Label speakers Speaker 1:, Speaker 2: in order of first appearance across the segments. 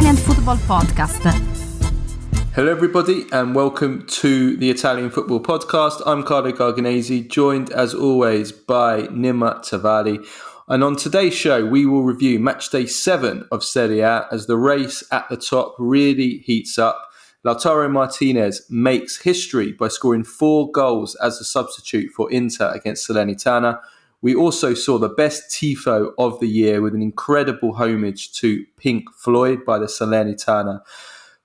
Speaker 1: Italian Football Podcast.
Speaker 2: Hello everybody and welcome to the Italian Football Podcast. I'm Carlo Garganese, joined as always by Nima. And on today's show, we will review matchday 7 of Serie A as the race at the top really heats up. Lautaro Martinez makes history by scoring 4 goals as a substitute for Inter against Salernitana. We also saw the best Tifo of the year with an incredible homage to Pink Floyd by the Salernitana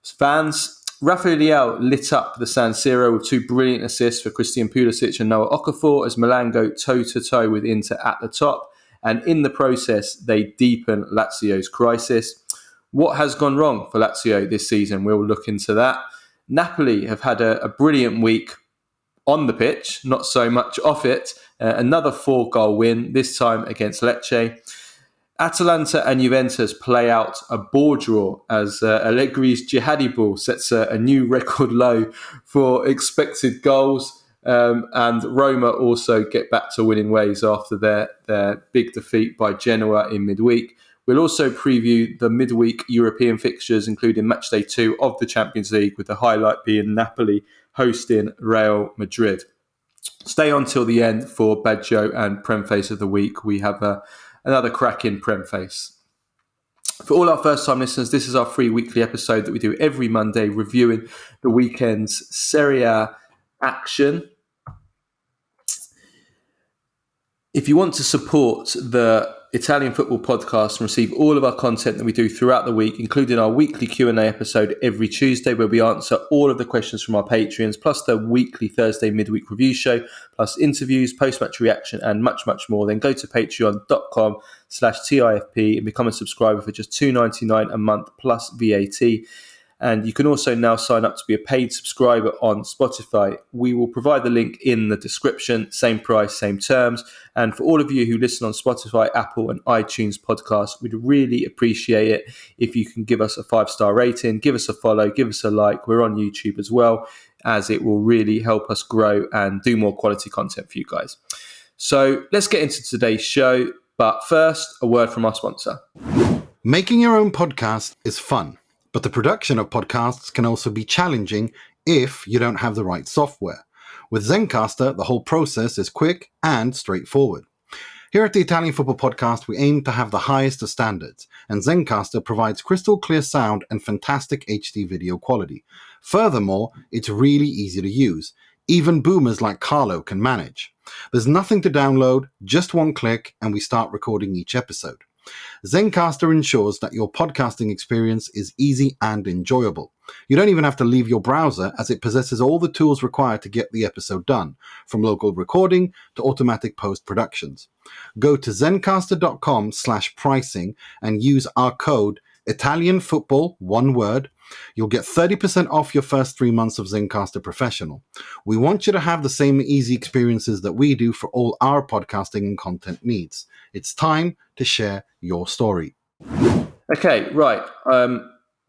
Speaker 2: fans. Rafael Leao lit up the San Siro with 2 brilliant assists for Christian Pulisic and Noah Okafor as Milan go toe-to-toe with Inter at the top. And in the process, they deepen Lazio's crisis. What has gone wrong for Lazio this season? We'll look into that. Napoli have had a brilliant week on the pitch, not so much off it. Another 4-goal win, this time against Lecce. Atalanta and Juventus play out a ball draw as Allegri's jihadi ball sets a new record low for expected goals. And Roma also get back to winning ways after their big defeat by Genoa in midweek. We'll also preview the midweek European fixtures, including matchday 2 of the Champions League, with the highlight being Napoli hosting Real Madrid. Stay on till the end for Baggio and Premface of the week. We have another cracking Premface. For all our first-time listeners, this is our free weekly episode that we do every Monday, reviewing the weekend's Serie A action. If you want to support the Italian Football Podcast and receive all of our content that we do throughout the week, including our weekly Q&A episode every Tuesday, where we answer all of the questions from our Patreons, plus the weekly Thursday midweek review show, plus interviews, post-match reaction, and much, much more, then go to patreon.com/TIFP and become a subscriber for just $2.99 a month plus VAT. And you can also now sign up to be a paid subscriber on Spotify. We will provide the link in the description, same price, same terms. And for all of you who listen on Spotify, Apple and iTunes podcasts, we'd really appreciate it if you can give us a 5-star rating, give us a follow, give us a like. We're on YouTube as well, as it will really help us grow and do more quality content for you guys. So let's get into today's show. But first, a word from our sponsor.
Speaker 3: Making your own podcast is fun. But the production of podcasts can also be challenging if you don't have the right software. With Zencastr, the whole process is quick and straightforward. Here at the Italian Football Podcast, we aim to have the highest of standards, and Zencastr provides crystal clear sound and fantastic HD video quality. Furthermore, it's really easy to use. Even boomers like Carlo can manage. There's nothing to download, just one click, and we start recording each episode. Zencastr ensures that your podcasting experience is easy and enjoyable. You don't even have to leave your browser, as it possesses all the tools required to get the episode done, from local recording to automatic post-productions. Go to zencastr.com/pricing and use our code ItalianFootball, one word. You'll get 30% off your first 3 months of Zencastr Professional. We want you to have the same easy experiences that we do for all our podcasting and content needs. It's time to share your story.
Speaker 2: Okay, right. I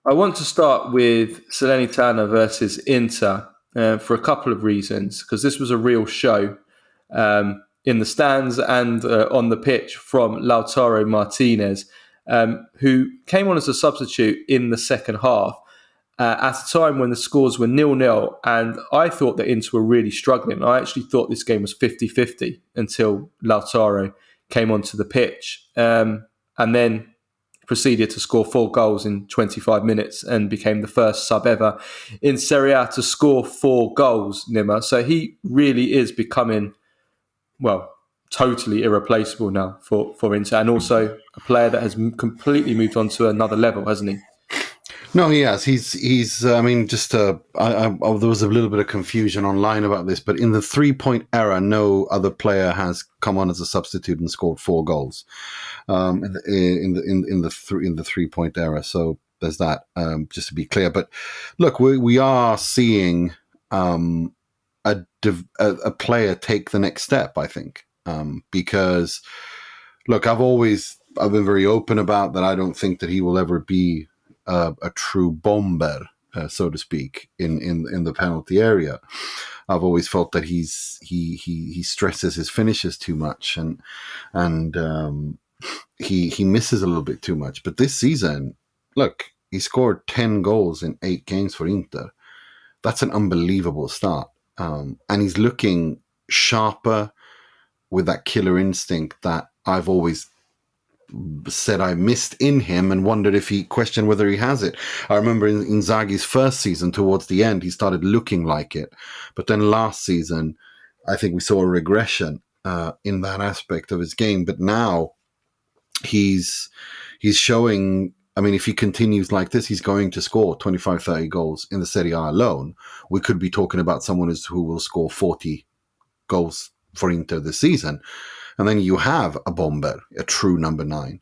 Speaker 2: want to start with Salernitana versus Inter for a couple of reasons, because this was a real show in the stands and on the pitch from Lautaro Martinez, who came on as a substitute in the second half at a time when the scores were 0-0, and I thought that Inter were really struggling. I actually thought this game was 50-50 until Lautaro came onto the pitch, and then proceeded to score 4 goals in 25 minutes and became the first sub ever in Serie A to score 4 goals, Nima. So he really is becoming, well, totally irreplaceable now for Inter, and also a player that has completely moved on to another level, hasn't he?
Speaker 3: No, he has. He's. I mean, there was a little bit of confusion online about this, but in the 3-point era, no other player has come on as a substitute and scored 4 goals in the 3-point era. So there's that. Just to be clear, but look, we are seeing a player take the next step, I think, because look, I've been very open about that. I don't think that he will ever be a true bomber, so to speak, in the penalty area. I've always felt that he stresses his finishes too much, and he misses a little bit too much. But this season, look, He scored 10 goals in 8 games for Inter. That's an unbelievable start. And he's looking sharper with that killer instinct that I've always said I missed in him and wondered if he questioned whether he has it. I remember in Inzaghi's first season, towards the end, he started looking like it. But then last season, I think we saw a regression in that aspect of his game. But now he's showing, I mean, if he continues like this, he's going to score 25, 30 goals in the Serie A alone. We could be talking about someone who will score 40 goals for Inter this season. And then you have a bomber, a true number 9.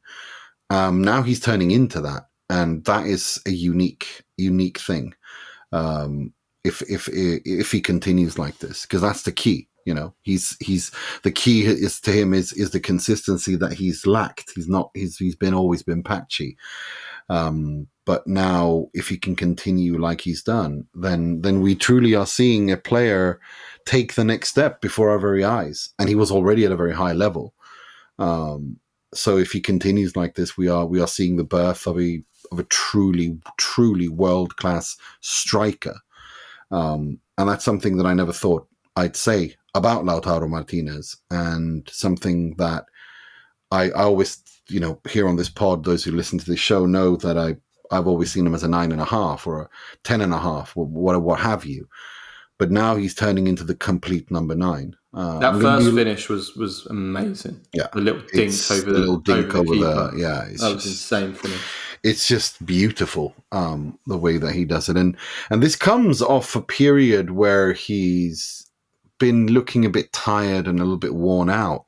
Speaker 3: Now he's turning into that, and that is a unique thing. If he continues like this, because that's the key. You know, he's the key is to him is the consistency that he's lacked. He's always been patchy. But now, if he can continue like he's done, then we truly are seeing a player take the next step before our very eyes. And he was already at a very high level. So if he continues like this, we are seeing the birth of a truly world class striker. And that's something that I never thought I'd say about Lautaro Martinez, and something that I always, here on this pod, those who listen to this show know that I've always seen him as a 9.5 or a 10.5, what have you. But now he's turning into the complete number 9.
Speaker 2: That first finish was amazing.
Speaker 3: Yeah,
Speaker 2: the little dink over the keeper. That was insane finish.
Speaker 3: It's just beautiful, the way that he does it, and this comes off a period where he's been looking a bit tired and a little bit worn out.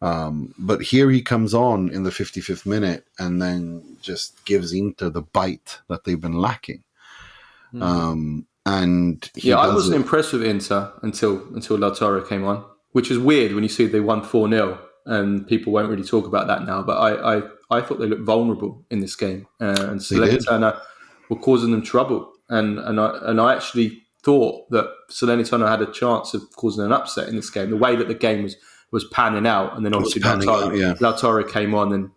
Speaker 3: But here he comes on in the 55th minute and then just gives Inter the bite that they've been lacking. And
Speaker 2: I wasn't impressed with Inter until Lautaro came on, which is weird when you see they won 4-0, and people won't really talk about that now. But I thought they looked vulnerable in this game, and Salernitana were causing them trouble, and I actually thought that Salernitana had a chance of causing an upset in this game. The way that the game was panning out, and then obviously Lautaro came on, and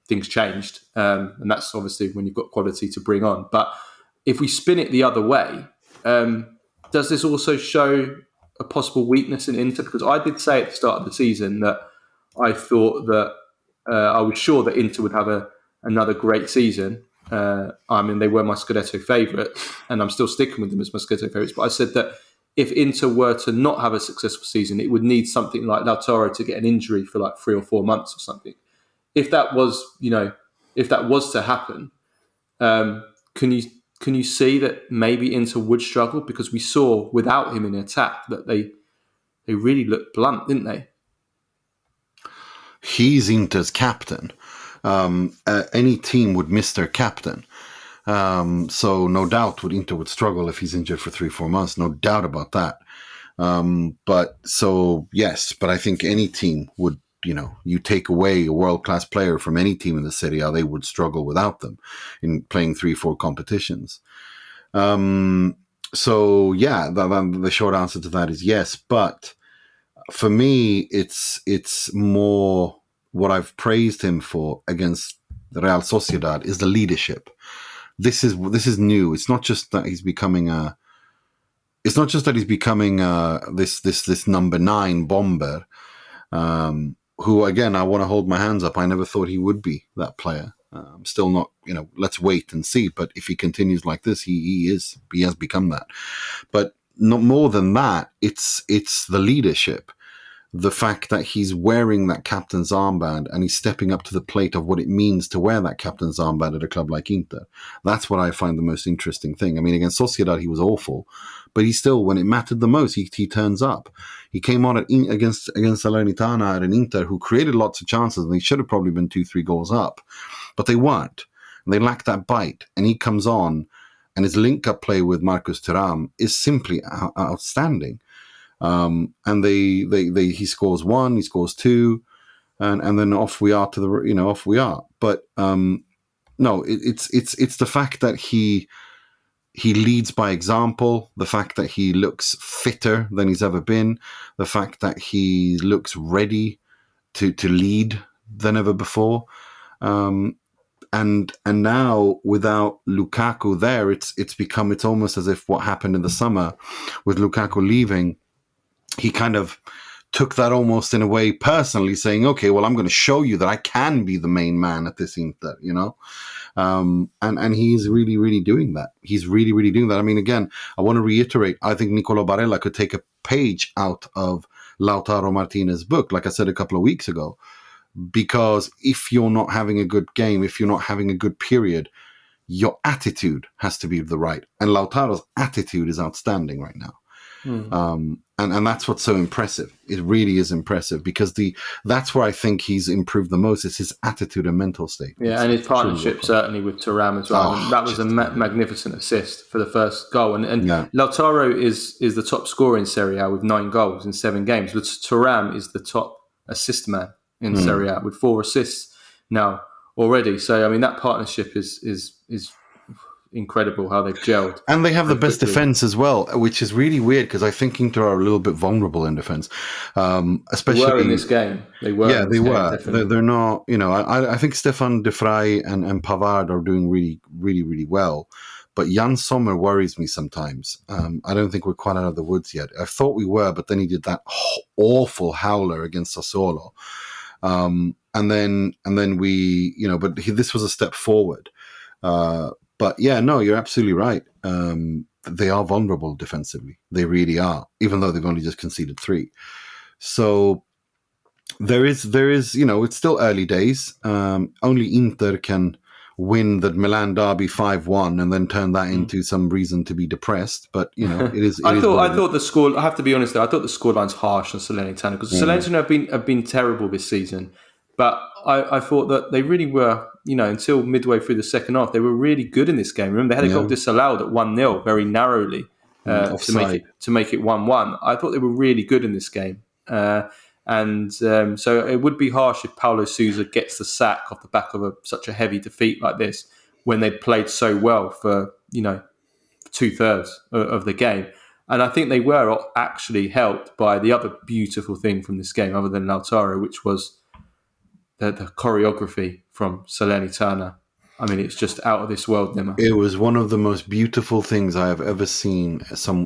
Speaker 2: things changed, and that's obviously when you've got quality to bring on. But if we spin it the other way, does this also show a possible weakness in Inter? Because I did say at the start of the season that I thought that I was sure that Inter would have another great season. I mean, they were my Scudetto favourites, and I'm still sticking with them as my Scudetto favourites. But I said that if Inter were to not have a successful season, it would need something like Lautaro to get an injury for like 3 or 4 months or something. If that was, to happen, can you see that maybe Inter would struggle? Because we saw without him in attack that they really looked blunt, didn't they?
Speaker 3: He's Inter's captain. Any team would miss their captain. So no doubt Inter would struggle if he's injured for 3-4 months. No doubt about that. But I think any team would, you take away a world-class player from any team in the Serie A, they would struggle without them in playing 3-4 competitions. The short answer to that is yes. But for me, it's more what I've praised him for against the Real Sociedad is the leadership. This is new. It's not just that he's becoming this number 9 bomber, who again I want to hold my hands up. I never thought he would be that player. I'm still not. Let's wait and see. But if he continues like this, he has become that. But not more than that. It's the leadership. The fact that he's wearing that captain's armband and he's stepping up to the plate of what it means to wear that captain's armband at a club like Inter. That's what I find the most interesting thing. I mean, against Sociedad, he was awful, but he still, when it mattered the most, he turns up. He came on against Salernitana at an Inter who created lots of chances, and they should have probably been 2-3 goals up, but they weren't. And they lacked that bite, and he comes on, and his link-up play with Marcus Thuram is simply outstanding. And he scores 1, he scores 2, and then off we are off we are. But it's the fact that he leads by example, the fact that he looks fitter than he's ever been, the fact that he looks ready to lead than ever before. And and now without Lukaku there, it's almost as if what happened in the summer with Lukaku leaving, he kind of took that almost in a way personally, saying, okay, well, I'm going to show you that I can be the main man at this Inter, and he's really, really doing that. He's really, really doing that. I mean, again, I want to reiterate, I think Nicolo Barella could take a page out of Lautaro Martinez's book, like I said a couple of weeks ago, because if you're not having a good game, if you're not having a good period, your attitude has to be the right. And Lautaro's attitude is outstanding right now. And that's what's so impressive. It really is impressive because that's where I think he's improved the most. It's his attitude and mental state.
Speaker 2: Yeah, and his partnership certainly with Thuram as well. And that was a magnificent assist for the first goal. And Lautaro is the top scorer in Serie A with 9 goals in 7 games. But Thuram is the top assist man in Serie A with 4 assists now already. So I mean that partnership is incredible how they've gelled.
Speaker 3: And they have the best defense as well, which is really weird because I think Inter are a little bit vulnerable in defense. Especially
Speaker 2: they were in this game. They were.
Speaker 3: Yeah, they were. They're not, I think Stefan de Vrij and Pavard are doing really, really, really well. But Jan Sommer worries me sometimes. I don't think we're quite out of the woods yet. I thought we were, but then he did that awful howler against Sassuolo. And then we, but this was a step forward. But yeah, no, you're absolutely right. They are vulnerable defensively. They really are, even though they've only just conceded 3. So there is, it's still early days. Only Inter can win the Milan derby 5-1 and then turn that into some reason to be depressed. But it is.
Speaker 2: I thought the score. I have to be honest, though. I thought the scoreline's harsh on Salernitana because Salernitana have been terrible this season. But I thought that they really were, until midway through the second half, they were really good in this game. Remember, they had a goal disallowed at 1-0 very narrowly to make it 1-1. I thought they were really good in this game. So it would be harsh if Paulo Sousa gets the sack off the back of such a heavy defeat like this when they'd played so well for, 2/3 of the game. And I think they were actually helped by the other beautiful thing from this game, other than Lautaro, which was the choreography from Salernitana. I mean, it's just out of this world, Nima.
Speaker 3: It was one of the most beautiful things I have ever seen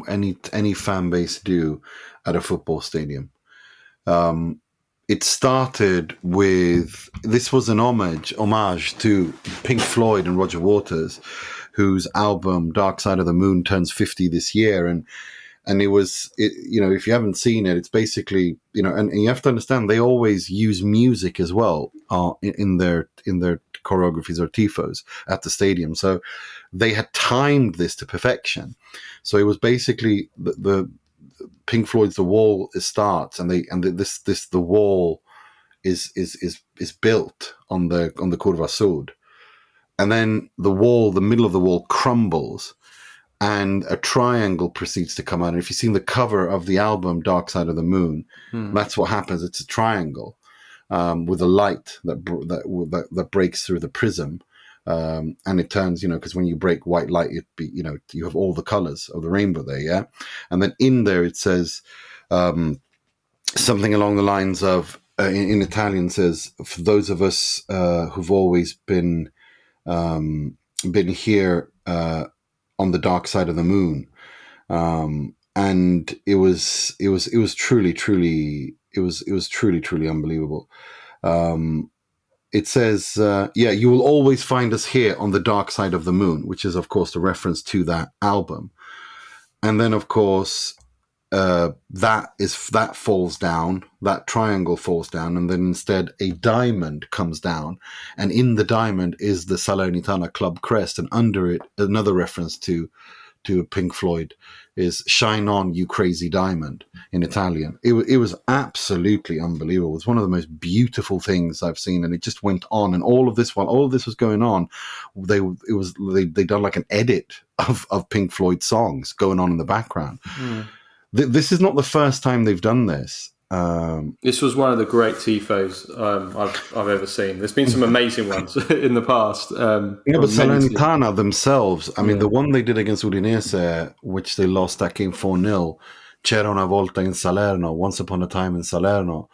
Speaker 3: any fan base do at a football stadium. It started with, this was an homage to Pink Floyd and Roger Waters, whose album Dark Side of the Moon turns 50 this year. And it was, if you haven't seen it, it's basically, and you have to understand, they always use music as well in their choreographies or tifos at the stadium. So they had timed this to perfection. So it was basically the Pink Floyd's The Wall starts, and the wall is built on the Curva Sud, and then the middle of the wall crumbles. And a triangle proceeds to come out. And if you've seen the cover of the album Dark Side of the Moon, that's what happens. It's a triangle with a light that breaks through the prism, and it turns. Because when you break white light, you have all the colors of the rainbow there. Yeah, and then in there it says something along the lines of in Italian says, "For those of us who've always been here." On the dark side of the moon, and it was truly unbelievable. It says, you will always find us here on the dark side of the moon, which is of course the reference to that album. And then of course that falls down, that triangle falls down, and then instead a diamond comes down, and in the diamond is the Salernitana club crest, and under it another reference to Pink Floyd is "Shine On, You Crazy Diamond" in Italian. It was absolutely unbelievable. It was one of the most beautiful things I've seen, and it just went on. And while all of this was going on, they done like an edit of Pink Floyd songs going on in the background. This is not the first time they've done this.
Speaker 2: This was one of the great tifos I've ever seen. There's been some amazing ones in the past.
Speaker 3: But Salernitana themselves, I mean, the one they did against Udinese, which they lost that game 4-0, C'era una volta in Salerno, Once Upon a Time in Salerno,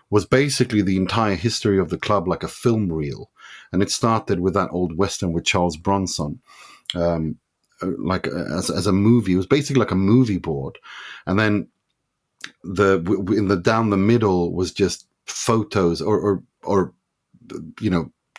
Speaker 3: was basically the entire history of the club like a film reel. and it started with that old Western with Charles Bronson. Like as a movie, it was basically like a movie board, and then in the down the middle was just photos or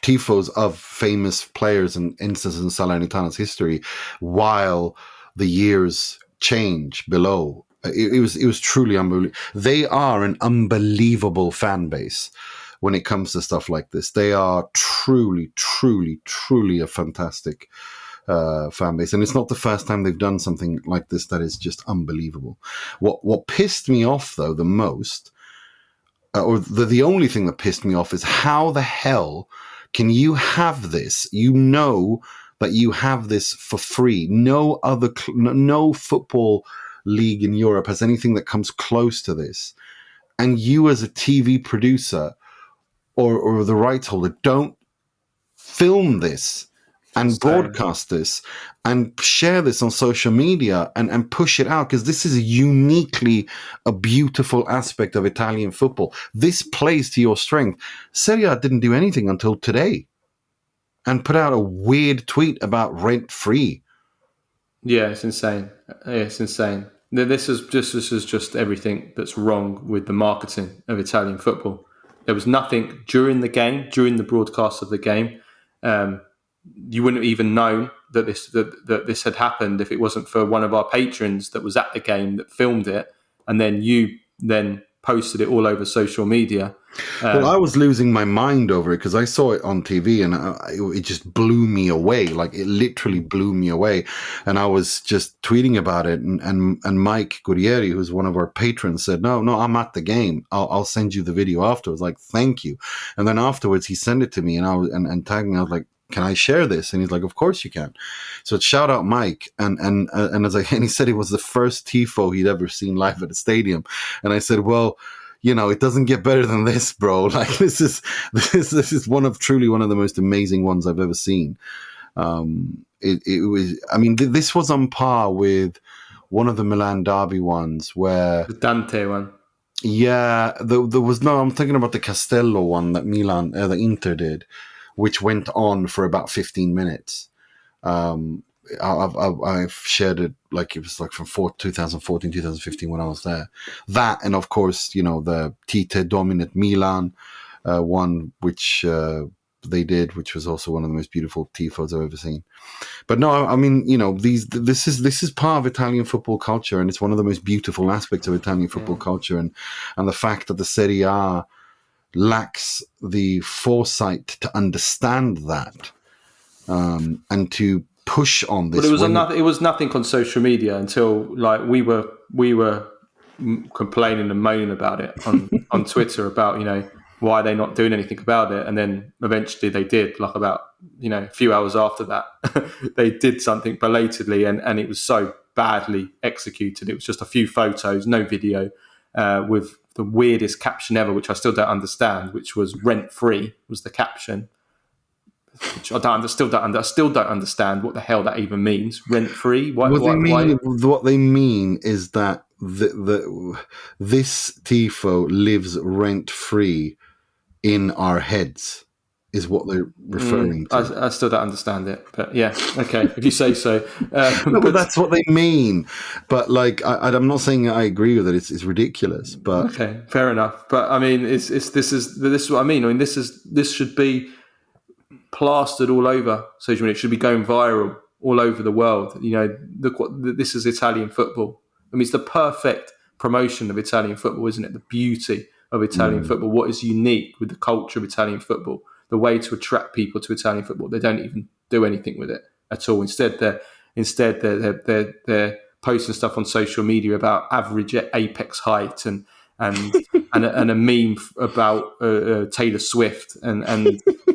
Speaker 3: tifos of famous players and instances in Salernitana's history, while the years change below. It was truly unbelievable. They are an unbelievable fan base when it comes to stuff like this. They are truly, truly, truly a fantastic fan base, and it's not the first time they've done something like this that is just unbelievable. What pissed me off though the most, or the only thing that pissed me off, is how the hell can you have this? You know that you have this for free. No other, no football league in Europe has anything that comes close to this. And you as a TV producer or the rights holder don't film this and broadcast this and share this on social media and push it out, because this is uniquely a beautiful aspect of Italian football. This plays to your strength. Serie A didn't do anything until today and put out a weird tweet about rent-free.
Speaker 2: Yeah, it's insane. It's insane. This is just everything that's wrong with the marketing of Italian football. There was nothing during the game, during the broadcast of the game. You wouldn't have even known that this had happened if it wasn't for one of our patrons that was at the game that filmed it, and then you posted it all over social media.
Speaker 3: Well, I was losing my mind over it because I saw it on TV and it just blew me away. Like, it literally blew me away. And I was just tweeting about it. And Mike Guerrieri, who's one of our patrons, said, no, I'm at the game. I'll send you the video afterwards. Like, thank you. And then afterwards he sent it to me and tagged me. I was like, can I share this? And he's like, of course you can. So shout out Mike. And he said it was the first tifo he'd ever seen live at a stadium. And I said, well, it doesn't get better than this, bro. Like, this is truly one of the most amazing ones I've ever seen. It was, I mean, this was on par with one of the Milan derby ones where
Speaker 2: the Dante one.
Speaker 3: Yeah, there was I'm thinking about the Castello one that the Inter did, which went on for about 15 minutes. I've shared it, like it was like from 2014, 2015 when I was there. That, and of course, the Tite dominant Milan one, which they did, which was also one of the most beautiful tifos I've ever seen. But no, I mean, this is part of Italian football culture, and it's one of the most beautiful aspects of Italian football culture, and the fact that the Serie A lacks the foresight to understand that, and to push on this.
Speaker 2: But it was nothing on social media until, like, we were complaining and moaning about it on Twitter about why they're not doing anything about it, and then eventually they did. Like, about a few hours after that, they did something belatedly, and it was so badly executed. It was just a few photos, no video, with the weirdest caption ever, which I still don't understand. Which was "rent free" was the caption. Which I still don't understand what the hell that even means. Rent free. What
Speaker 3: they mean is that this tifo lives rent free in our heads, is what they're referring to.
Speaker 2: I still don't understand it, but yeah, okay, if you say so.
Speaker 3: But that's what they mean. But like, I'm not saying I agree with it. It's ridiculous. But
Speaker 2: okay, fair enough. But I mean, this is what I mean. I mean, this should be plastered all over social media. It should be going viral all over the world. This is Italian football. I mean, it's the perfect promotion of Italian football, isn't it? The beauty of Italian football. What is unique with the culture of Italian football? The way to attract people to Italian football. They don't even do anything with it at all. Instead, they're posting stuff on social media about average apex height and a meme about Taylor Swift and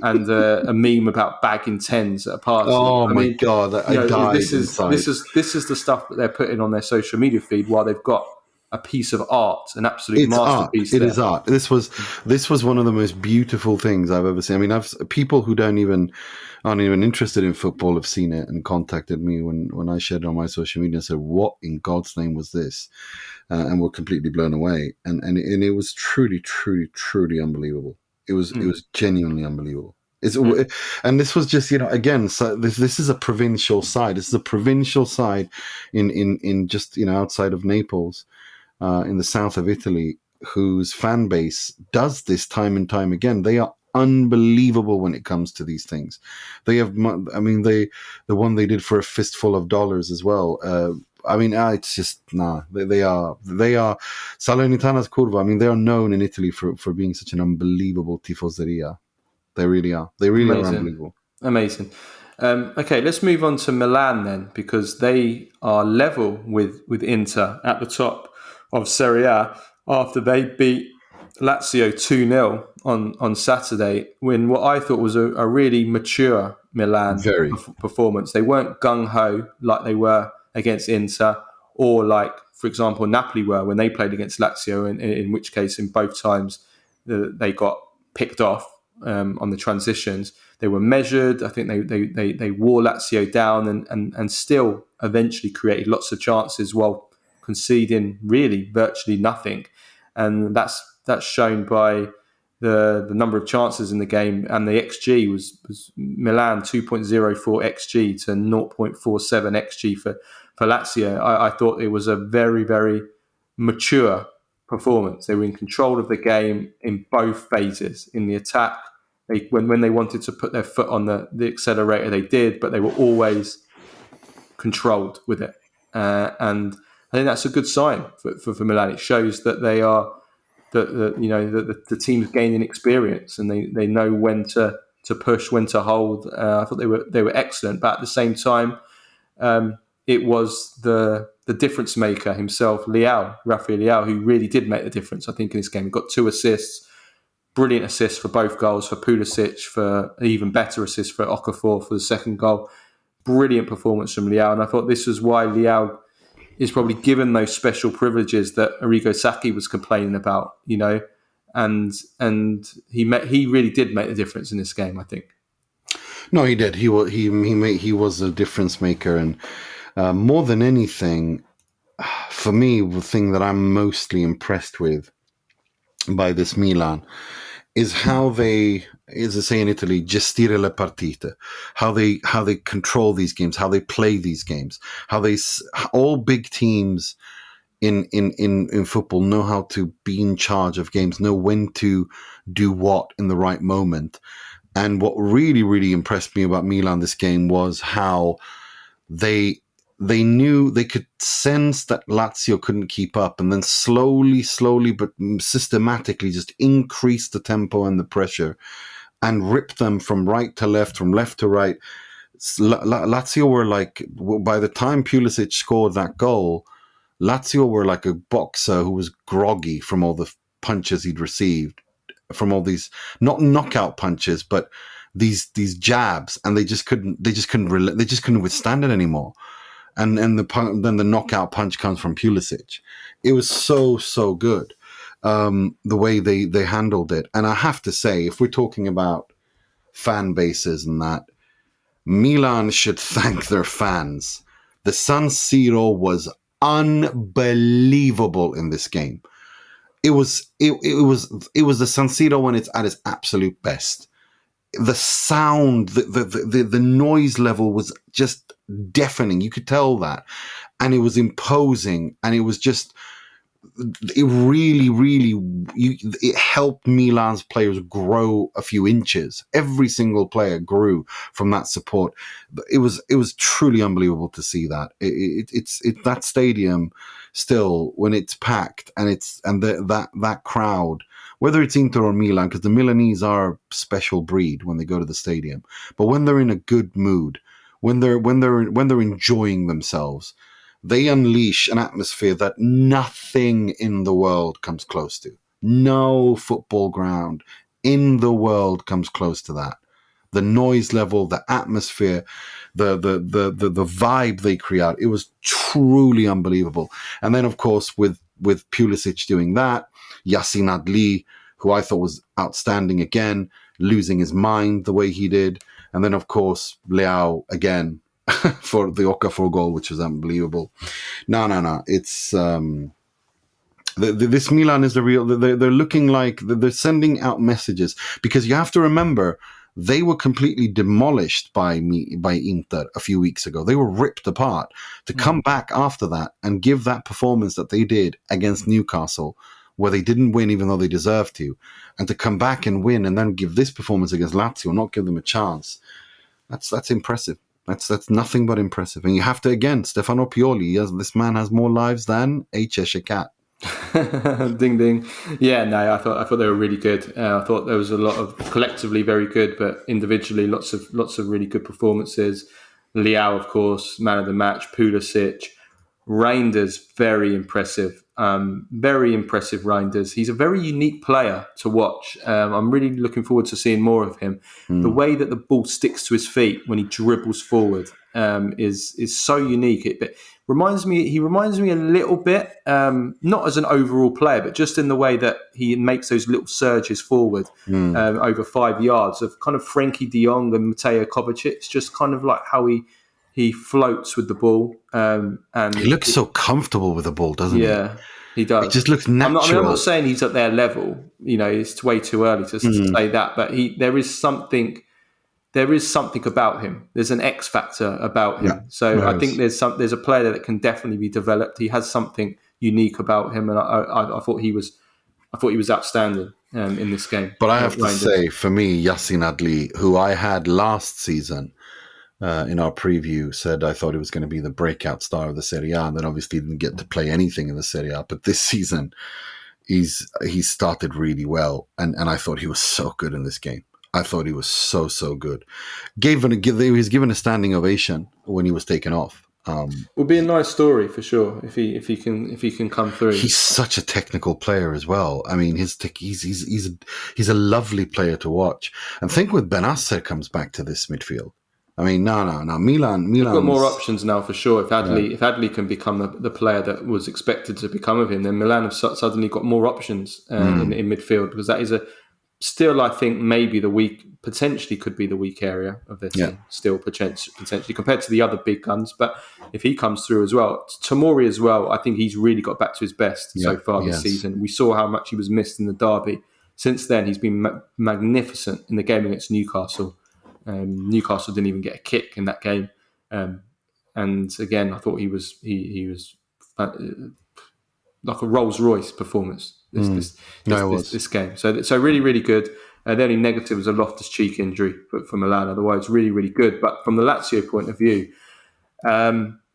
Speaker 2: a meme about bagging tens at a party.
Speaker 3: Oh my God, I died inside.
Speaker 2: This is the stuff that they're putting on their social media feed while they've got a piece of art, an absolute masterpiece.
Speaker 3: It is art. This was one of the most beautiful things I've ever seen. I mean, people who aren't even interested in football have seen it and contacted me when I shared it on my social media and said, "What in God's name was this?" And were completely blown away. And it was truly, truly, truly unbelievable. It was genuinely unbelievable. It's, and this was just, again, so this is a provincial side. This is a provincial side in just, outside of Naples, in the south of Italy, whose fan base does this time and time again. They are unbelievable when it comes to these things. They have, the one they did for a fistful of dollars as well. It's just, they are Salernitana's Curva. They are known in Italy for being such an unbelievable tifoseria. They really are. They really are unbelievable.
Speaker 2: Amazing. Okay, let's move on to Milan then, because they are level with Inter at the top of Serie A after they beat Lazio 2-0 on Saturday, when what I thought was a really mature Milan performance. They weren't gung-ho like they were against Inter, or like, for example, Napoli were when they played against Lazio, in which case in both times they got picked off on the transitions. They were measured. I think they wore Lazio down and still eventually created lots of chances while conceding really virtually nothing. And that's shown by the number of chances in the game, and the XG was Milan 2.04 XG to 0.47 XG for Lazio. I thought it was a very, very mature performance. They were in control of the game in both phases. In the attack, when they wanted to put their foot on the accelerator, they did, but they were always controlled with it. And I think that's a good sign for Milan. It shows that they are the team's gaining experience, and they know when to push, when to hold. I thought they were excellent, but at the same time, it was the difference maker himself, Rafael Leao, who really did make the difference. I think in this game, he got 2 assists, brilliant assists for both goals, for Pulisic, for an even better assist for Okafor for the second goal. Brilliant performance from Leao, and I thought this was why Leao is probably given those special privileges that Arrigo Sacchi was complaining about, and he really did make the difference in this game, I think.
Speaker 3: No, he did. He was a difference maker, and more than anything, for me, the thing that I'm mostly impressed with by this Milan is how they, as I say in Italy, gestire le partite, how they control these games, how they play these games, all big teams in football know how to be in charge of games, know when to do what in the right moment. And what really, really impressed me about Milan this game was how they knew, they could sense that Lazio couldn't keep up, and then slowly but systematically just increase the tempo and the pressure and rip them from right to left, from left to right. Lazio were like, by the time Pulisic scored that goal, Lazio were like a boxer who was groggy from all the punches he'd received, from all these, not knockout punches, but these jabs, and they just couldn't withstand it anymore. And then the knockout punch comes from Pulisic. It was so good, the way they handled it. And I have to say, if we're talking about fan bases and that, Milan should thank their fans. The San Siro was unbelievable in this game. It was the San Siro when it's at its absolute best. The sound, the noise level was just deafening. You could tell that, and it was imposing, and it was just, it really, it helped Milan's players grow a few inches. Every single player grew from that support. It was truly unbelievable to see that. It's that stadium still, when it's packed, and that crowd, whether it's Inter or Milan, because the Milanese are a special breed when they go to the stadium, but when they're in a good mood, when they're enjoying themselves, they unleash an atmosphere that nothing in the world comes close to. No football ground in the world comes close to that. The noise level, the atmosphere, the vibe they create, it was truly unbelievable. And then, of course, with Pulisic doing that, Yassin Adli, who I thought was outstanding again, losing his mind the way he did. And then, of course, Leao again, for the Okafor goal, which was unbelievable. No. It's this Milan is the real. They're looking like they're sending out messages, because you have to remember They were completely demolished by Inter a few weeks ago. They were ripped apart. To come back after that and give that performance that they did against Newcastle, where they didn't win even though they deserved to, and to come back and win and then give this performance against Lazio and not give them a chance, that's impressive. That's nothing but impressive. And you have to, again, Stefano Pioli, this man has more lives than a Cheshire cat.
Speaker 2: Ding ding. Yeah, no, I thought they were really good. I thought there was a lot of collectively very good, but individually lots of really good performances. Leao, of course, man of the match. Pulisic, Reinders, very impressive. Very impressive Reinders. He's a very unique player to watch. I'm really looking forward to seeing more of him. The way that the ball sticks to his feet when he dribbles forward is so unique. He reminds me a little bit, not as an overall player, but just in the way that he makes those little surges forward over 5 yards of kind of Frankie de Jong and Mateo Kovacic. It's just kind of like how he floats with the ball. And
Speaker 3: he looks so comfortable with the ball, doesn't he?
Speaker 2: Yeah, he does.
Speaker 3: It just looks natural.
Speaker 2: I'm not saying he's at their level. It's way too early to say that. But there is something about him. There's an X factor about him. So I think there's a player that can definitely be developed. He has something unique about him, and I thought he was outstanding in this game.
Speaker 3: But I have to say, for me, Yassin Adli, who I had last season in our preview, said I thought he was going to be the breakout star of the Serie A, and then obviously didn't get to play anything in the Serie A. But this season, he started really well, and I thought he was so good in this game. I thought he was so good. He was given a standing ovation when he was taken off.
Speaker 2: Will be a nice story for sure if he can come through.
Speaker 3: He's such a technical player as well. I mean, he's a lovely player to watch. And think when Benasser comes back to this midfield. I mean, no. Milan.
Speaker 2: They've got more options now for sure. If Adli can become the player that was expected to become of him, then Milan have suddenly got more options in midfield, because that is still, I think, maybe potentially could be the weak area of their team. Still potentially compared to the other big guns. But if he comes through as well, Tomori as well, I think he's really got back to his best so far this season. We saw how much he was missed in the derby. Since then, he's been magnificent in the game against Newcastle. Newcastle didn't even get a kick in that game, and again, I thought he was like a Rolls Royce performance this game. So really, really good. The only negative was a Loftus-Cheek injury for Milan. Otherwise, really, really good. But from the Lazio point of view,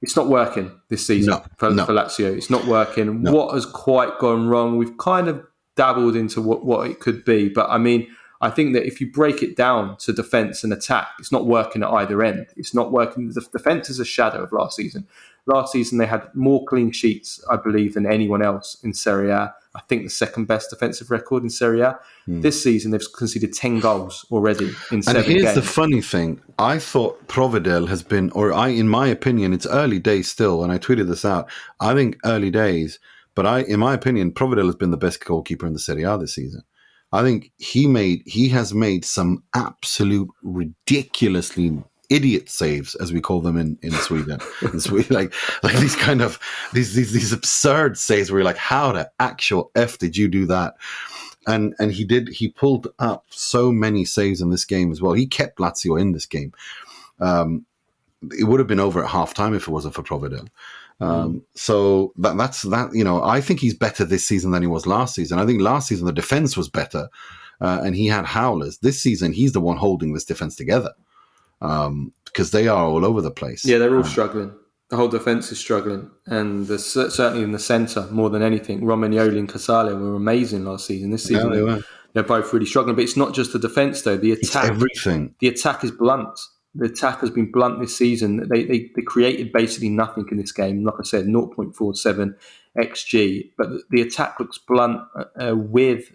Speaker 2: it's not working this season for Lazio. It's not working. No. What has quite gone wrong? We've kind of dabbled into what it could be, but I mean, I think that if you break it down to defence and attack, it's not working at either end. It's not working. The defence is a shadow of last season. Last season, they had more clean sheets, I believe, than anyone else in Serie A. I think the second best defensive record in Serie A. This season, they've conceded 10 goals already in 7 games.
Speaker 3: And here's the funny thing. I thought Provedel has been, in my opinion, it's early days still, and I tweeted this out. I think early days, but in my opinion, Provedel has been the best goalkeeper in the Serie A this season. I think he has made some absolute ridiculously idiot saves, as we call them in Sweden. like these kind of these absurd saves where you're like, how the actual F did you do that? And he pulled up so many saves in this game as well. He kept Lazio in this game. It would have been over at halftime if it wasn't for Provedel. So that's that. I think he's better this season than he was last season. I think last season the defense was better, and he had howlers. This season he's the one holding this defense together, because they are all over the place.
Speaker 2: Yeah, they're all struggling. The whole defense is struggling, and certainly in the centre more than anything. Romagnoli and Casale were amazing last season. This season they're both really struggling. But it's not just the defense though. The attack,
Speaker 3: it's everything.
Speaker 2: The attack is blunt. The attack has been blunt this season. They created basically nothing in this game. Like I said, 0.47 XG. But the attack looks blunt with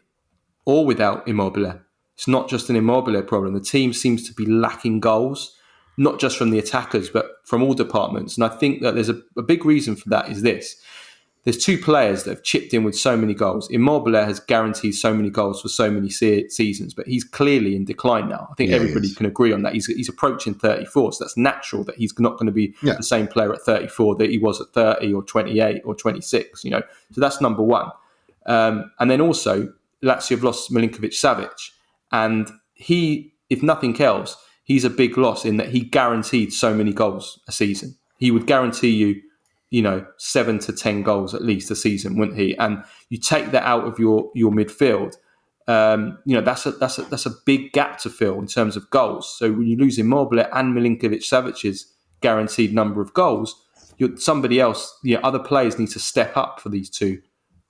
Speaker 2: or without Immobile. It's not just an Immobile problem. The team seems to be lacking goals, not just from the attackers, but from all departments. And I think that there's a big reason for that is this. There's two players that have chipped in with so many goals. Immobile has guaranteed so many goals for so many seasons, but he's clearly in decline now. I think everybody can agree on that. He's approaching 34, so that's natural that he's not going to be the same player at 34 that he was at 30 or 28 or 26. So that's number one. And then also, Lazio have lost Milinkovic-Savic, and he if nothing else, he's a big loss in that he guaranteed so many goals a season. He would guarantee you, 7 to 10 goals at least a season, wouldn't he? And you take that out of your midfield. That's a big gap to fill in terms of goals. So when you lose Immobile and Milinkovic-Savic's guaranteed number of goals, somebody else, other players need to step up for these two,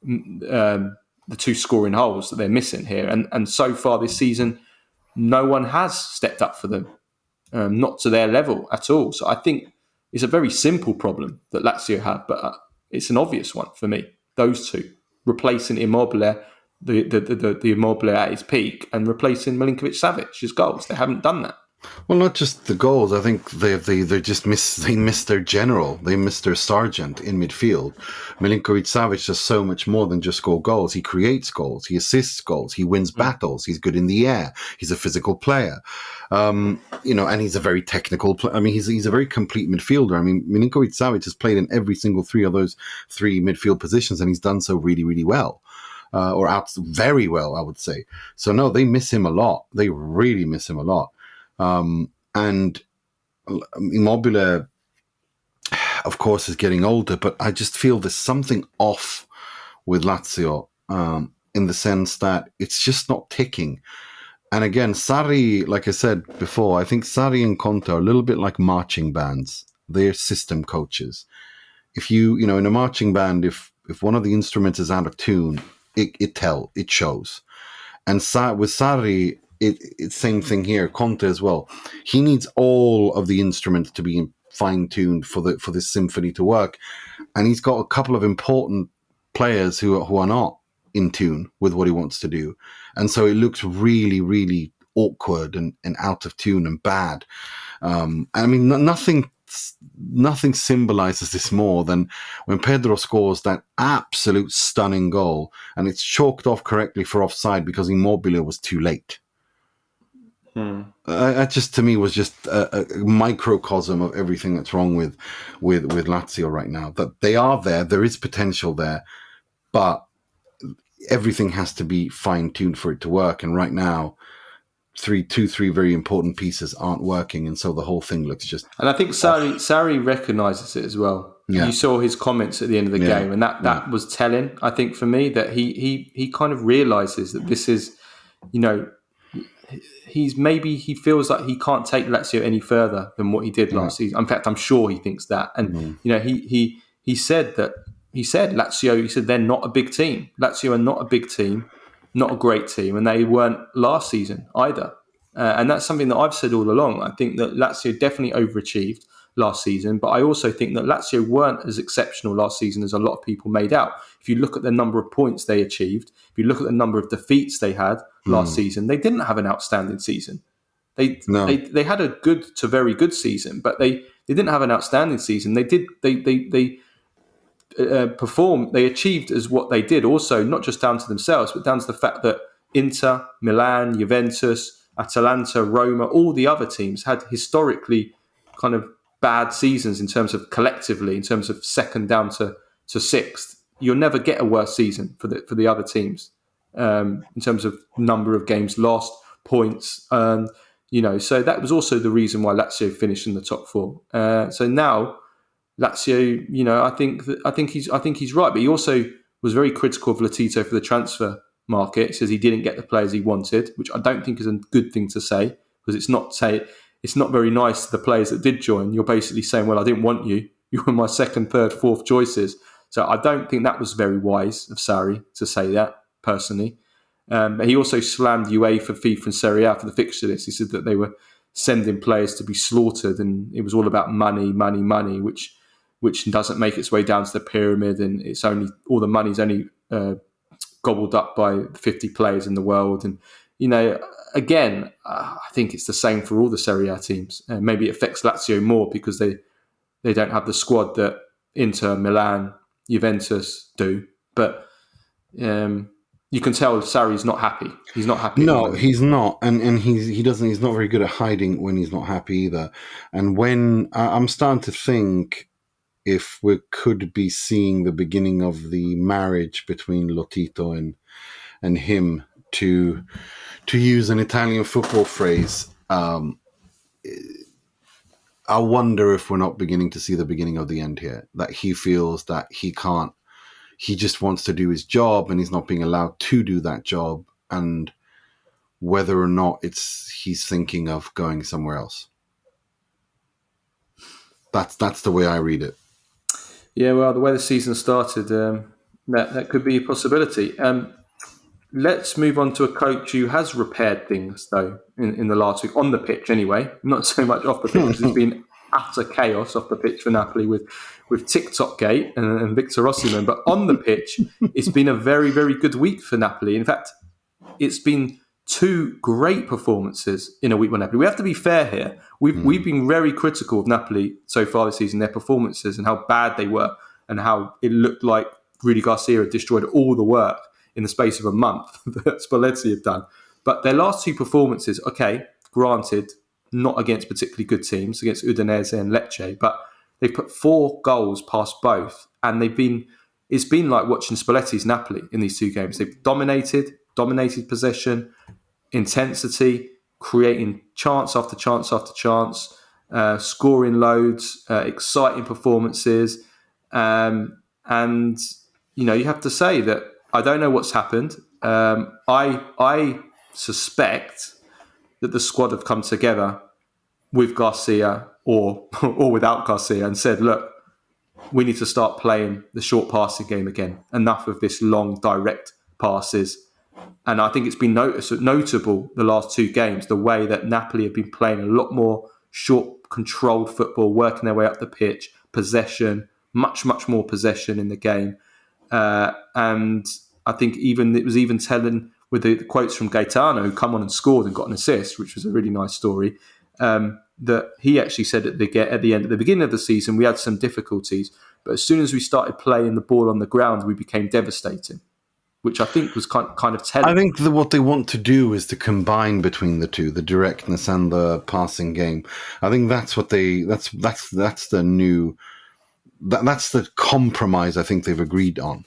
Speaker 2: the two scoring holes that they're missing here. And so far this season, no one has stepped up for them, not to their level at all. So I think it's a very simple problem that Lazio have, but it's an obvious one for me. Those two, replacing Immobile, the Immobile at his peak, and replacing Milinkovic-Savic's goals. They haven't done that.
Speaker 3: Well, not just the goals. I think they just missed their general. They missed their sergeant in midfield. Milinkovic-Savic does so much more than just score goals. He creates goals. He assists goals. He wins battles. He's good in the air. He's a physical player. And he's a very technical player. I mean, he's a very complete midfielder. I mean, Milinkovic-Savic has played in every single three of those three midfield positions, and he's done so really, really well. Or out very well, I would say. So no, they miss him a lot. They really miss him a lot. And Immobile, of course, is getting older, but I just feel there's something off with Lazio in the sense that it's just not ticking. And again, Sarri, like I said before, I think Sarri and Conte are a little bit like marching bands. They're system coaches. If in a marching band, if one of the instruments is out of tune, it shows. And with Sarri, it's same thing here. Conte as well. He needs all of the instruments to be fine-tuned for this symphony to work, and he's got a couple of important players who are not in tune with what he wants to do, and so it looks really, really awkward and out of tune and bad. I mean, nothing symbolizes this more than when Pedro scores that absolute stunning goal, and it's chalked off correctly for offside because Immobile was too late. That just to me was just a microcosm of everything that's wrong with Lazio right now. That they are there is potential there, but everything has to be fine tuned for it to work. And right now, three very important pieces aren't working, and so the whole thing looks just.
Speaker 2: And I think Sarri recognises it as well. Yeah. You saw his comments at the end of the game, and that was telling. I think for me that he kind of realises that this is, he feels like he can't take Lazio any further than what he did last season. In fact, I'm sure he thinks that. And he said Lazio. He said they're not a big team. Lazio are not a big team, not a great team, and they weren't last season either. And that's something that I've said all along. I think that Lazio definitely overachieved last season, but I also think that Lazio weren't as exceptional last season as a lot of people made out. If you look at the number of points they achieved, if you look at the number of defeats they had last season, they didn't have an outstanding season. They had a good to very good season, but they didn't have an outstanding season. They performed, they achieved as what they did also, not just down to themselves, but down to the fact that Inter, Milan, Juventus, Atalanta, Roma, all the other teams had historically kind of bad seasons in terms of collectively, in terms of second down to sixth. You'll never get a worse season for the other teams in terms of number of games lost, points earned. So that was also the reason why Lazio finished in the top four. So now Lazio, I think he's right, but he also was very critical of Lautaro for the transfer market. He says he didn't get the players he wanted, which I don't think is a good thing to say, because it's not very nice to the players that did join. You're basically saying, well, I didn't want you. You were my second, third, fourth choices. So I don't think that was very wise of Sarri to say that, personally. He also slammed UEFA, FIFA and Serie A for the fixture list. He said that they were sending players to be slaughtered, and it was all about money, which doesn't make its way down to the pyramid, and it's only all the money's only gobbled up by 50 players in the world. And again, I think it's the same for all the Serie A teams. Maybe it affects Lazio more because they don't have the squad that Inter, Milan, Juventus do. But you can tell Sarri's not happy. He's not happy.
Speaker 3: No, he's not, and he's not very good at hiding when he's not happy either. And when I'm starting to think if we could be seeing the beginning of the marriage between Lotito and him to use an Italian football phrase, I wonder if we're not beginning to see the beginning of the end here. That he feels that he can't. He just wants to do his job, and he's not being allowed to do that job. And whether or not he's thinking of going somewhere else. That's the way I read it.
Speaker 2: Yeah, well, the way the season started, that could be a possibility. Let's move on to a coach who has repaired things, though, in the last week, on the pitch anyway, not so much off the pitch, because it's been utter chaos off the pitch for Napoli with TikTok Gate and Victor Osimhen. But on the pitch, it's been a very, very good week for Napoli. In fact, it's been 2 great performances in a week for Napoli. We have to be fair here. We've been very critical of Napoli so far this season, their performances and how bad they were and how it looked like Rudy Garcia had destroyed all the work in the space of a month that Spalletti had done. But their last 2 performances, okay, granted, not against particularly good teams, against Udinese and Lecce, but they put 4 goals past both. And it's been like watching Spalletti's Napoli in these 2 games. They've dominated possession, intensity, creating chance after chance after chance, scoring loads, exciting performances. And, you have to say that I don't know what's happened. I suspect that the squad have come together with Garcia or without Garcia and said, look, we need to start playing the short passing game again. Enough of this long, direct passes. And I think it's been notable the last 2 games, the way that Napoli have been playing a lot more short, controlled football, working their way up the pitch, possession, much, much more possession in the game. And I think it was even telling with the quotes from Gaetano, who come on and scored and got an assist, which was a really nice story, that he actually said at the beginning of the season, we had some difficulties, but as soon as we started playing the ball on the ground, we became devastating, which I think was kind of telling.
Speaker 3: I think what they want to do is to combine between the two, the directness and the passing game. I think that's what that's the compromise I think they've agreed on.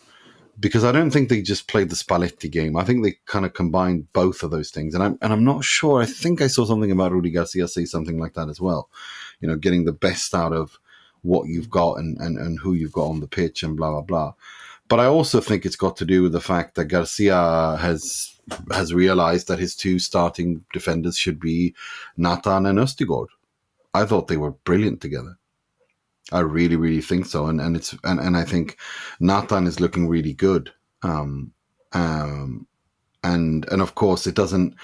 Speaker 3: Because I don't think they just played the Spalletti game. I think they kind of combined both of those things. And I'm not sure. I think I saw something about Rudy Garcia say something like that as well. Getting the best out of what you've got and who you've got on the pitch and blah, blah, blah. But I also think it's got to do with the fact that Garcia has realized that his 2 starting defenders should be Nathan and Østigård. I thought they were brilliant together. I really, really think so, and I think Nathan is looking really good, and of course it doesn't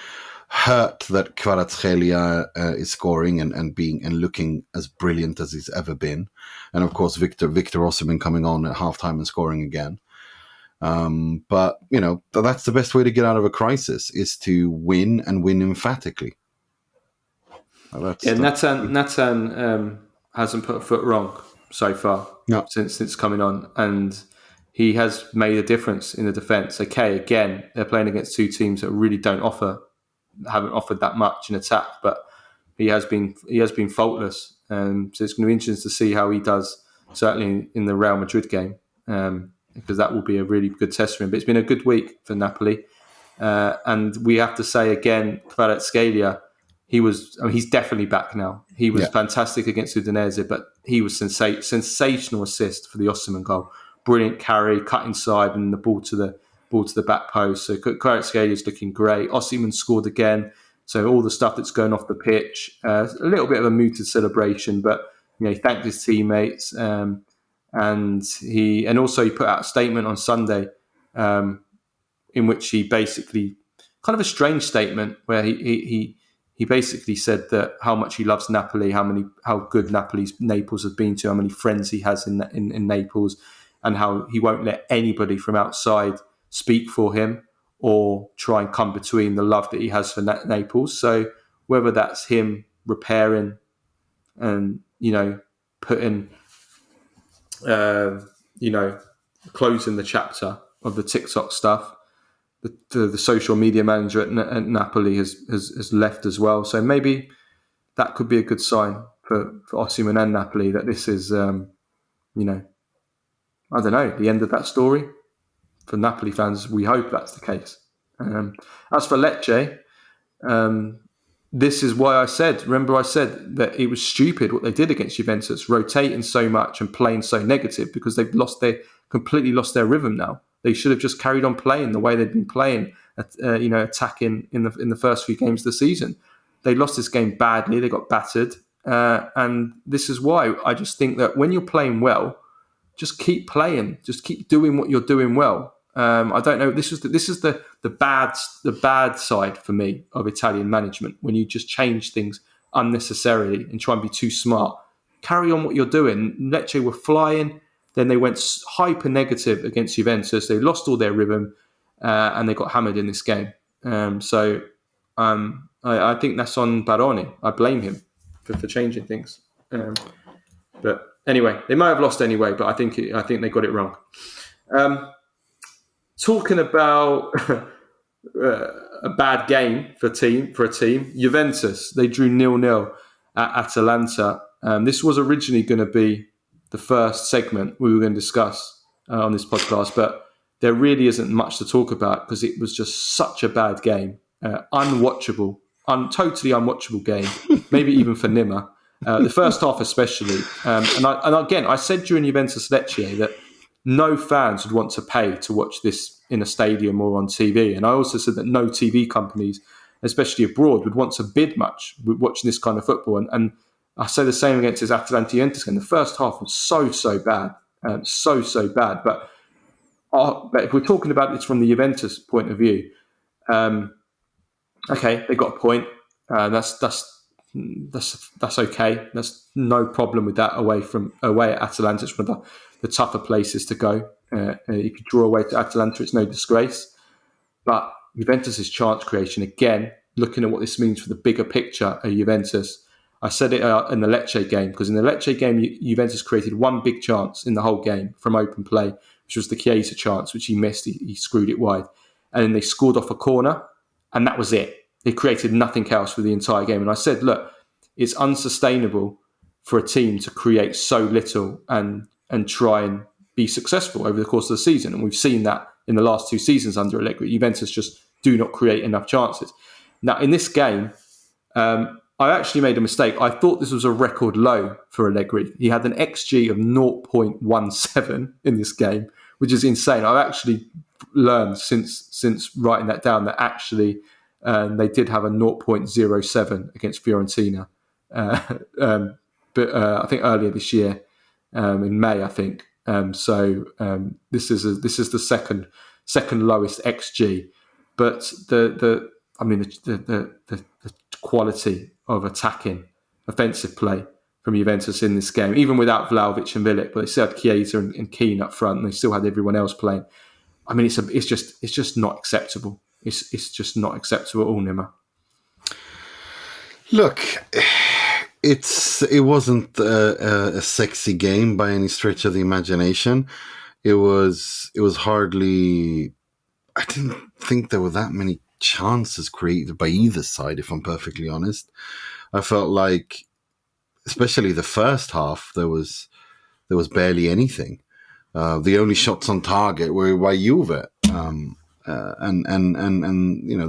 Speaker 3: hurt that Kvaratskhelia is scoring and looking as brilliant as he's ever been, and of course Victor Osimhen coming on at halftime and scoring again. But that's the best way to get out of a crisis, is to win and win emphatically.
Speaker 2: Nathan hasn't put a foot wrong so far since coming on, and he has made a difference in the defence. Okay, again, they're playing against 2 teams that really haven't offered that much in attack, but he has been faultless. So it's going to be interesting to see how he does, certainly in the Real Madrid game, because that will be a really good test for him. But it's been a good week for Napoli, and we have to say again, Kvaratskhelia, he's definitely back now. He was fantastic against Udinese, but he was sensational assist for the Osimhen goal. Brilliant carry, cut inside, and the ball to the back post. So Kvaratskhelia is looking great. Osimhen scored again. So all the stuff that's going off the pitch, a little bit of a muted celebration, but he thanked his teammates, and also he put out a statement on Sunday, in which he basically, kind of a strange statement, where he basically said that how much he loves Napoli, how good Naples have been to, how many friends he has in Naples, and how he won't let anybody from outside speak for him or try and come between the love that he has for Naples. So whether that's him repairing and putting closing the chapter of the TikTok stuff. The social media manager at Napoli has left as well. So maybe that could be a good sign for Osimhen and Napoli, that this is, I don't know, the end of that story. For Napoli fans, we hope that's the case. As for Lecce, this is why I said that it was stupid what they did against Juventus, rotating so much and playing so negative, because they've completely lost their rhythm now. They should have just carried on playing the way they've been playing, attacking in the first few games of the season. They lost this game badly. They got battered. And this is why I just think that when you're playing well, just keep playing. Just keep doing what you're doing well. I don't know. This is the bad side for me of Italian management, when you just change things unnecessarily and try and be too smart. Carry on what you're doing. Lecce were flying, then they went hyper negative against Juventus. They lost all their rhythm, and they got hammered in this game. I think that's on Baroni. I blame him for changing things. But anyway, they might have lost anyway, but I think they got it wrong. Talking about a bad game for a team, Juventus, they drew 0-0 at Atalanta. This was originally going to be the first segment we were going to discuss on this podcast, but there really isn't much to talk about because it was just such a bad game. Unwatchable, totally unwatchable game, maybe even for Nima. The first half especially. And again, I said during Juventus Lecce that no fans would want to pay to watch this in a stadium or on TV. And I also said that no TV companies, especially abroad, would want to bid much with watching this kind of football. And I say the same against his Atalanta Juventus game. The first half was so bad, so bad. But if we're talking about this from the Juventus point of view, okay, they got a point. That's okay. That's no problem with that. Away at Atalanta, it's one of the tougher places to go. You could draw away to Atalanta; it's no disgrace. But Juventus's chance creation, again, looking at what this means for the bigger picture of Juventus. I said it in the Lecce game, because in the Lecce game, Juventus created one big chance in the whole game from open play, which was the Chiesa chance, which he missed. He screwed it wide, and then they scored off a corner, and that was it. They created nothing else for the entire game. And I said, look, it's unsustainable for a team to create so little and try and be successful over the course of the season. And we've seen that in the last two seasons under Allegri. Juventus just do not create enough chances. Now, in this game, I actually made a mistake. I thought this was a record low for Allegri. He had an XG of 0.17 in this game, which is insane. I've actually learned since writing that down that actually they did have a 0.07 against Fiorentina. But I think earlier this year, in May, I think. This is the second lowest XG, but the quality of attacking offensive play from Juventus in this game, even without Vlahovic and Milik, but they still had Chiesa and Keane up front, and they still had everyone else playing. I mean, it's just not acceptable. It's just not acceptable at all, Nima.
Speaker 3: Look, it wasn't a sexy game by any stretch of the imagination. It was hardly. I didn't think there were that many chances created by either side, if I'm perfectly honest. I felt like, especially the first half, there was barely anything. The only shots on target were by Juve. And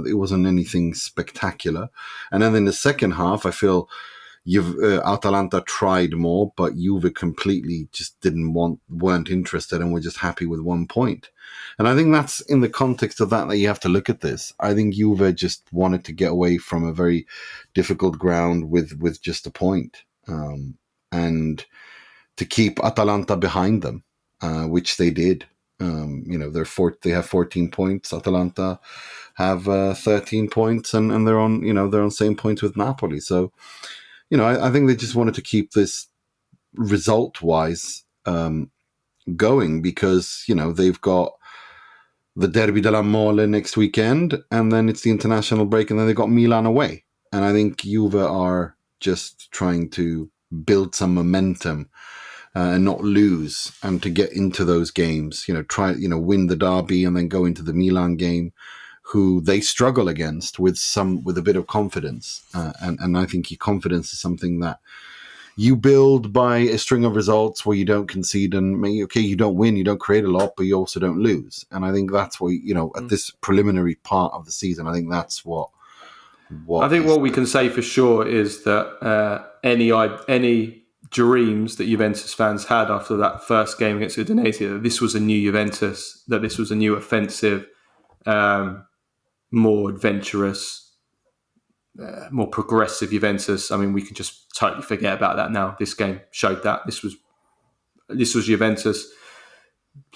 Speaker 3: it wasn't anything spectacular. And then in the second half, I feel Atalanta tried more, but Juve completely just weren't interested, and were just happy with 1 point. And I think that's in the context of that you have to look at this. I think Juve just wanted to get away from a very difficult ground with just a point, and to keep Atalanta behind them, which they did. They have 14 points. Atalanta have 13 points, and they're on same points with Napoli. So, I think they just wanted to keep this result-wise going, because they've got the Derby della Mole next weekend, and then it's the international break, and then they've got Milan away. And I think Juve are just trying to build some momentum and not lose, and to get into those games, win the derby and then go into the Milan game, who they struggle against with a bit of confidence. And I think confidence is something that you build by a string of results where you don't concede and you don't win, you don't create a lot, but you also don't lose. And I think that's what, at this preliminary part of the season, I think that's what
Speaker 2: I think
Speaker 3: is.
Speaker 2: what we can say for sure is that any dreams that Juventus fans had after that first game against Udinese, that this was a new Juventus, that this was a new offensive, more adventurous, more progressive Juventus. I mean, we can just totally forget about that now. This game showed that this was Juventus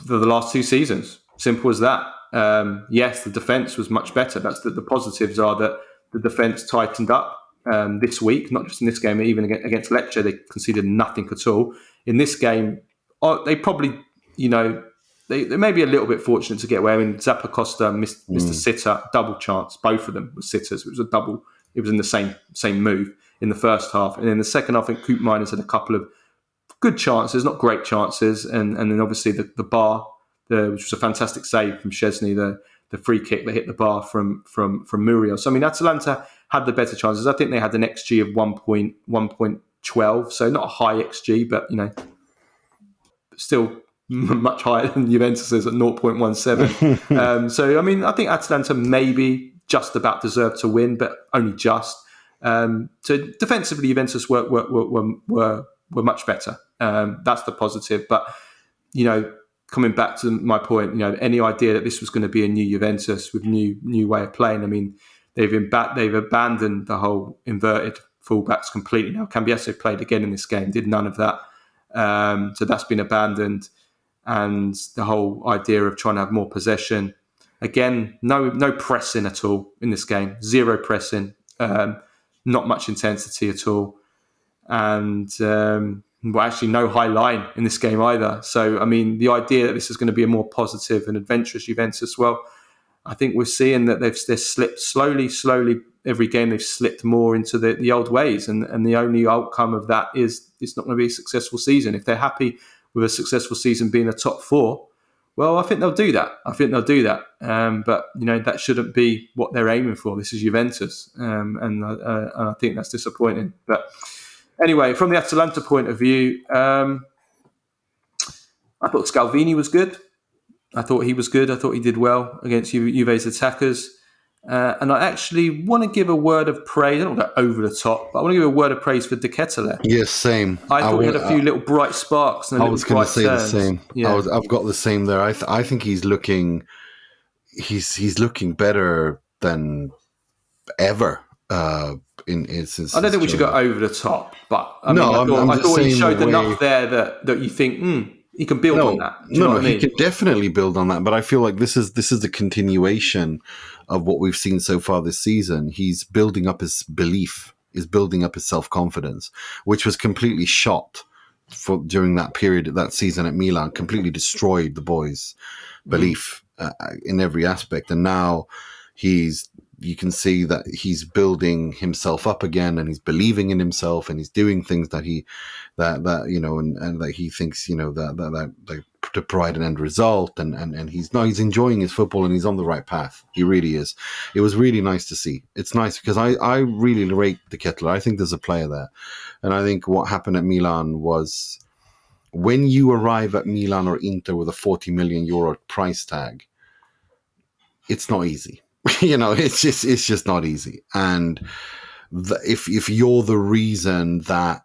Speaker 2: for the last 2 seasons. Simple as that. Yes, the defence was much better. That's the positives are that the defence tightened up this week, not just in this game, even against Lecce, they conceded nothing at all. In this game, they probably, they may be a little bit fortunate to get away. I mean, Zappacosta missed a sitter, double chance. Both of them were sitters. It was a double. It was in the same move in the first half. And in the second half, I think Koopmeiners had a couple of good chances, not great chances. And then obviously the bar, which was a fantastic save from Szczesny, the free kick that hit the bar from Murillo. So, I mean, Atalanta had the better chances. I think they had an XG of 1.12, so not a high XG, but, still much higher than Juventus's at 0.17. So, I mean, I think Atalanta maybe just about deserved to win, but only just. So defensively, Juventus were much better. That's the positive. But, coming back to my point, any idea that this was going to be a new Juventus with new way of playing, I mean, they've abandoned the whole inverted fullbacks completely. Now, Cambiasso played again in this game, did none of that. So that's been abandoned. And the whole idea of trying to have more possession. Again, no pressing at all in this game. Zero pressing. Not much intensity at all. And actually no high line in this game either. So, I mean, the idea that this is going to be a more positive and adventurous Juventus, well, I think we're seeing that they've slipped slowly. Every game they've slipped more into the old ways. And the only outcome of that is it's not going to be a successful season. If they're happy with a successful season being a top 4, well, I think they'll do that. But, that shouldn't be what they're aiming for. This is Juventus. And I think that's disappointing. But anyway, from the Atalanta point of view, I thought Scalvini was good. I thought he was good. I thought he did well against Juve's attackers. And I actually want to give a word of praise. I don't want to go over the top, but I want to give a word of praise for De Ketelaere.
Speaker 3: Yes, same.
Speaker 2: I thought he had a few little bright sparks. And
Speaker 3: I was going to say
Speaker 2: turns.
Speaker 3: The same. Yeah. I've got the same there. I think he's looking better than ever. I don't
Speaker 2: think we should go over the top, but I thought he showed enough there that you think he can build on that.
Speaker 3: He can definitely build on that. But I feel like this is the continuation of what we've seen so far this season. He's building up his belief, is building up his self-confidence, which was completely shot during that period, that season at Milan, completely destroyed the boys' belief in every aspect. And now you can see that he's building himself up again, and he's believing in himself, and he's doing things that he thinks, that to provide an end result, and he's enjoying his football, and he's on the right path. He really is. It was really nice to see. It's nice because I really rate De Ketelaere. I think there's a player there, and I think what happened at Milan was when you arrive at Milan or Inter with a 40 million euro price tag, it's not easy. It's just not easy. And if you're the reason that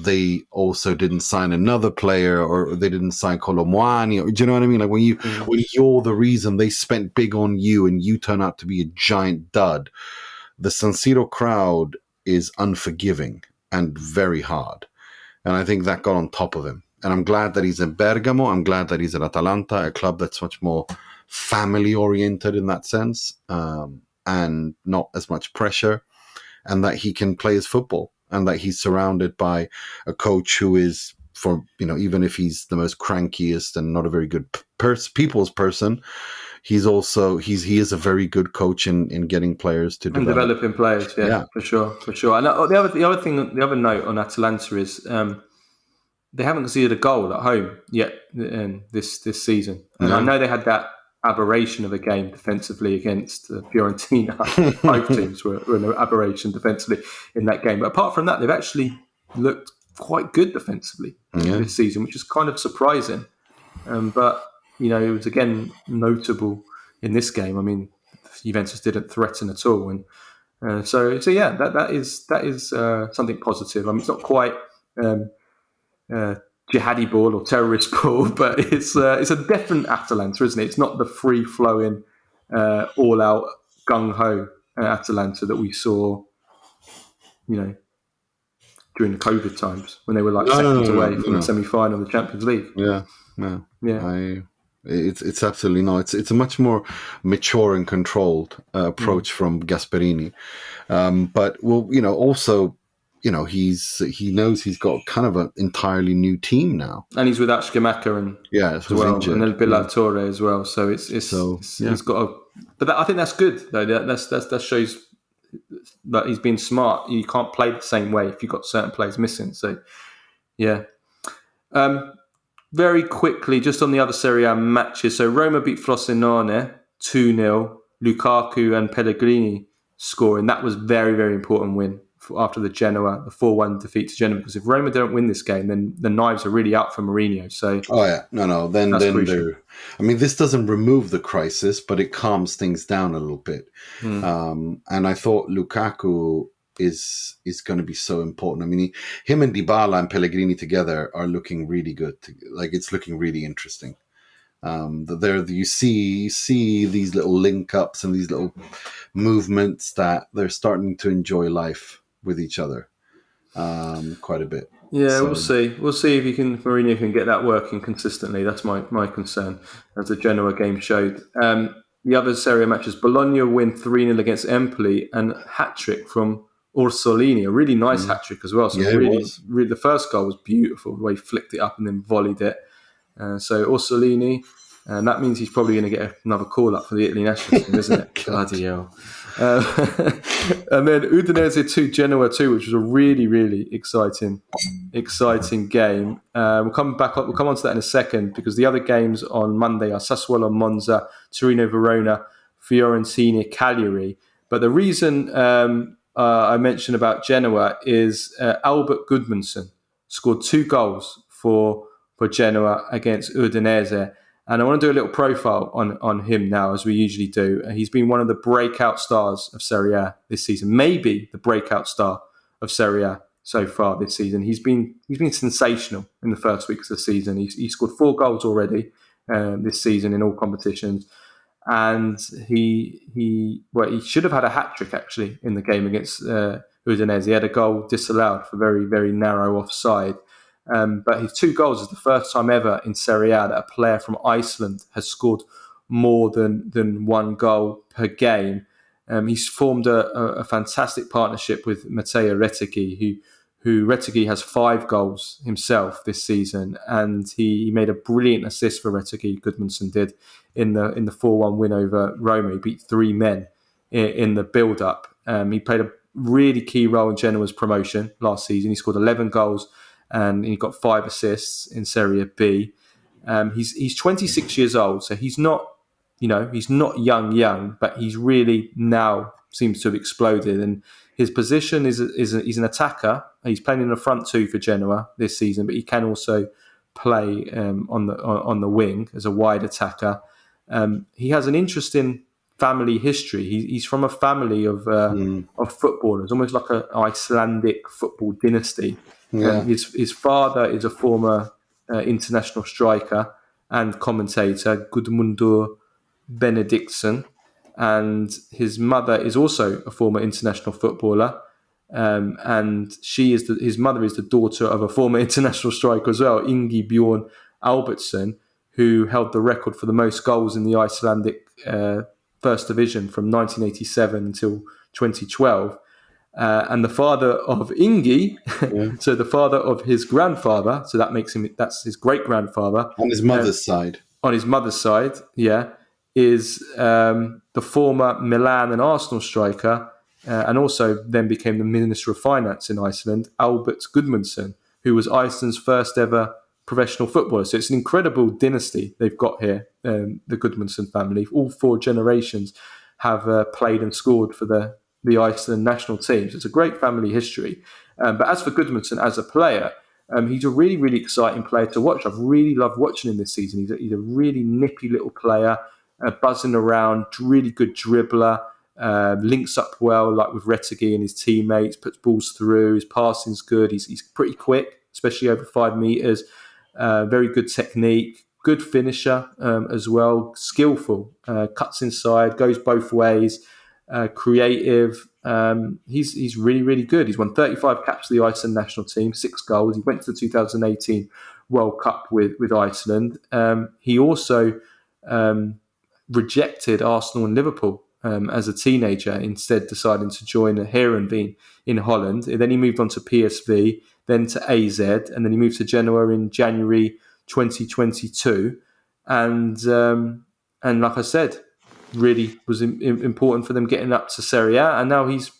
Speaker 3: they also didn't sign another player, or they didn't sign Colomwani, or do you know what I mean? Like when you're the reason they spent big on you and you turn out to be a giant dud, the San Siro crowd is unforgiving and very hard. And I think that got on top of him. And I'm glad that he's in Bergamo. I'm glad that he's at Atalanta, a club that's much more family oriented in that sense, and not as much pressure, and that he can play his football, and that he's surrounded by a coach who is, even if he's the most crankiest and not a very good people's person, he is a very good coach in getting players to develop.
Speaker 2: And developing players. Yeah, for sure. And the other note on Atalanta is they haven't conceded a goal at home yet in this season. And I know they had that aberration of a game defensively against Fiorentina. Both teams were an aberration defensively in that game. But apart from that, they've actually looked quite good defensively this season, which is kind of surprising. But it was again notable in this game. I mean, Juventus didn't threaten at all, and so yeah, that is something positive. I mean, it's not quite jihadi ball or terrorist ball, but it's a different Atalanta, isn't it? It's not the free flowing, all out gung ho Atalanta that we saw, during the COVID times when they were seconds away from the semi-final of the Champions League.
Speaker 3: It's absolutely not. It's a much more mature and controlled approach from Gasperini. But also, he knows he's got kind of an entirely new team now,
Speaker 2: and he's without Scamacca as well,
Speaker 3: injured.
Speaker 2: And then Lautaro as well. So he's got a. But I think that's good though. That shows that he's been smart. You can't play the same way if you've got certain players missing. So yeah. Very quickly, just on the other Serie A matches. So Roma beat Frosinone 2-0. Lukaku and Pellegrini scoring. That was very, very important win after the Genoa, the 4-1 defeat to Genoa. Because if Roma don't win this game, then the knives are really out for Mourinho. So
Speaker 3: then I mean, this doesn't remove the crisis, but it calms things down a little bit. And I thought Lukaku is going to be so important. I mean, him and Dybala and Pellegrini together are looking really good. It's looking really interesting. You see these little link ups and these little movements that they're starting to enjoy life with each other quite a bit.
Speaker 2: Yeah, so, we'll see if Mourinho can get that working consistently. That's my concern, as the Genoa game showed. The other Serie A matches: Bologna win 3-0 against Empoli, and hat-trick from Orsolini, a really nice hat-trick as well. So really, the first goal was beautiful, the way he flicked it up and then volleyed it. So Orsolini, and that means he's probably going to get another call-up for the Italy national team, isn't it? Bloody hell. And then Udinese 2, Genoa 2, which was a really, really exciting game. We'll come on to that in a second, because the other games on Monday are Sassuolo, Monza, Torino, Verona, Fiorentina, Cagliari. But the reason I mentioned about Genoa is Albert Gudmundsson scored 2 goals for Genoa against Udinese. And I want to do a little profile on him now, as we usually do. He's been one of the breakout stars of Serie A this season, maybe the breakout star of Serie A so far this season. He's been sensational in the first weeks of the season. He scored 4 goals already this season in all competitions. And he should have had a hat-trick actually in the game against Udinese. He had a goal disallowed for very, very narrow offside. But his 2 goals is the first time ever in Serie A that a player from Iceland has scored more than 1 goal per game. He's formed a fantastic partnership with Matteo Retegui, who Retegui has 5 goals himself this season, and he made a brilliant assist for Retegui. Gudmundsson did in the 4-1 win over Roma. He beat 3 men in the build-up. He played a really key role in Genoa's promotion last season. He scored 11 goals and he got 5 assists in Serie B. He's 26 years old, so he's not young, but he's really now seems to have exploded. And his position is he's an attacker. He's playing in the front 2 for Genoa this season, but he can also play on the wing as a wide attacker. He has an interesting family history. He's from a family of footballers, almost like an Icelandic football dynasty. Yeah. His father is a former international striker and commentator, Gudmundur Benediktsson, and his mother is also a former international footballer. And his mother is the daughter of a former international striker as well, Ingi Bjorn Albertsson, who held the record for the most goals in the Icelandic First Division from 1987 until 2012. And the father of Ingi, so the father of his grandfather, so that's his great grandfather
Speaker 3: on his mother's side.
Speaker 2: On his mother's side, is the former Milan and Arsenal striker, and also then became the Minister of Finance in Iceland, Albert Gudmundsson, who was Iceland's first ever professional footballer. So it's an incredible dynasty they've got here, the Gudmundsson family. All 4 generations have played and scored for the Iceland national team. So it's a great family history. But as for Gudmundsson as a player, He's a really, really exciting player to watch. I've really loved watching him this season. He's a really nippy little player, buzzing around, really good dribbler, links up well, like with Retegui and his teammates, puts balls through, his passing's good, he's pretty quick, especially over 5 metres, very good technique, good finisher as well, skillful, cuts inside, goes both ways, creative. He's really, really good. He's won 35 caps for the Iceland national team, 6 goals. He went to the 2018 World Cup with Iceland. He also rejected Arsenal and Liverpool as a teenager, instead deciding to join Heerenveen in Holland. And then he moved on to PSV, then to AZ, and then he moved to Genoa in January 2022. And like I said, really was important for them getting up to Serie A, and now he's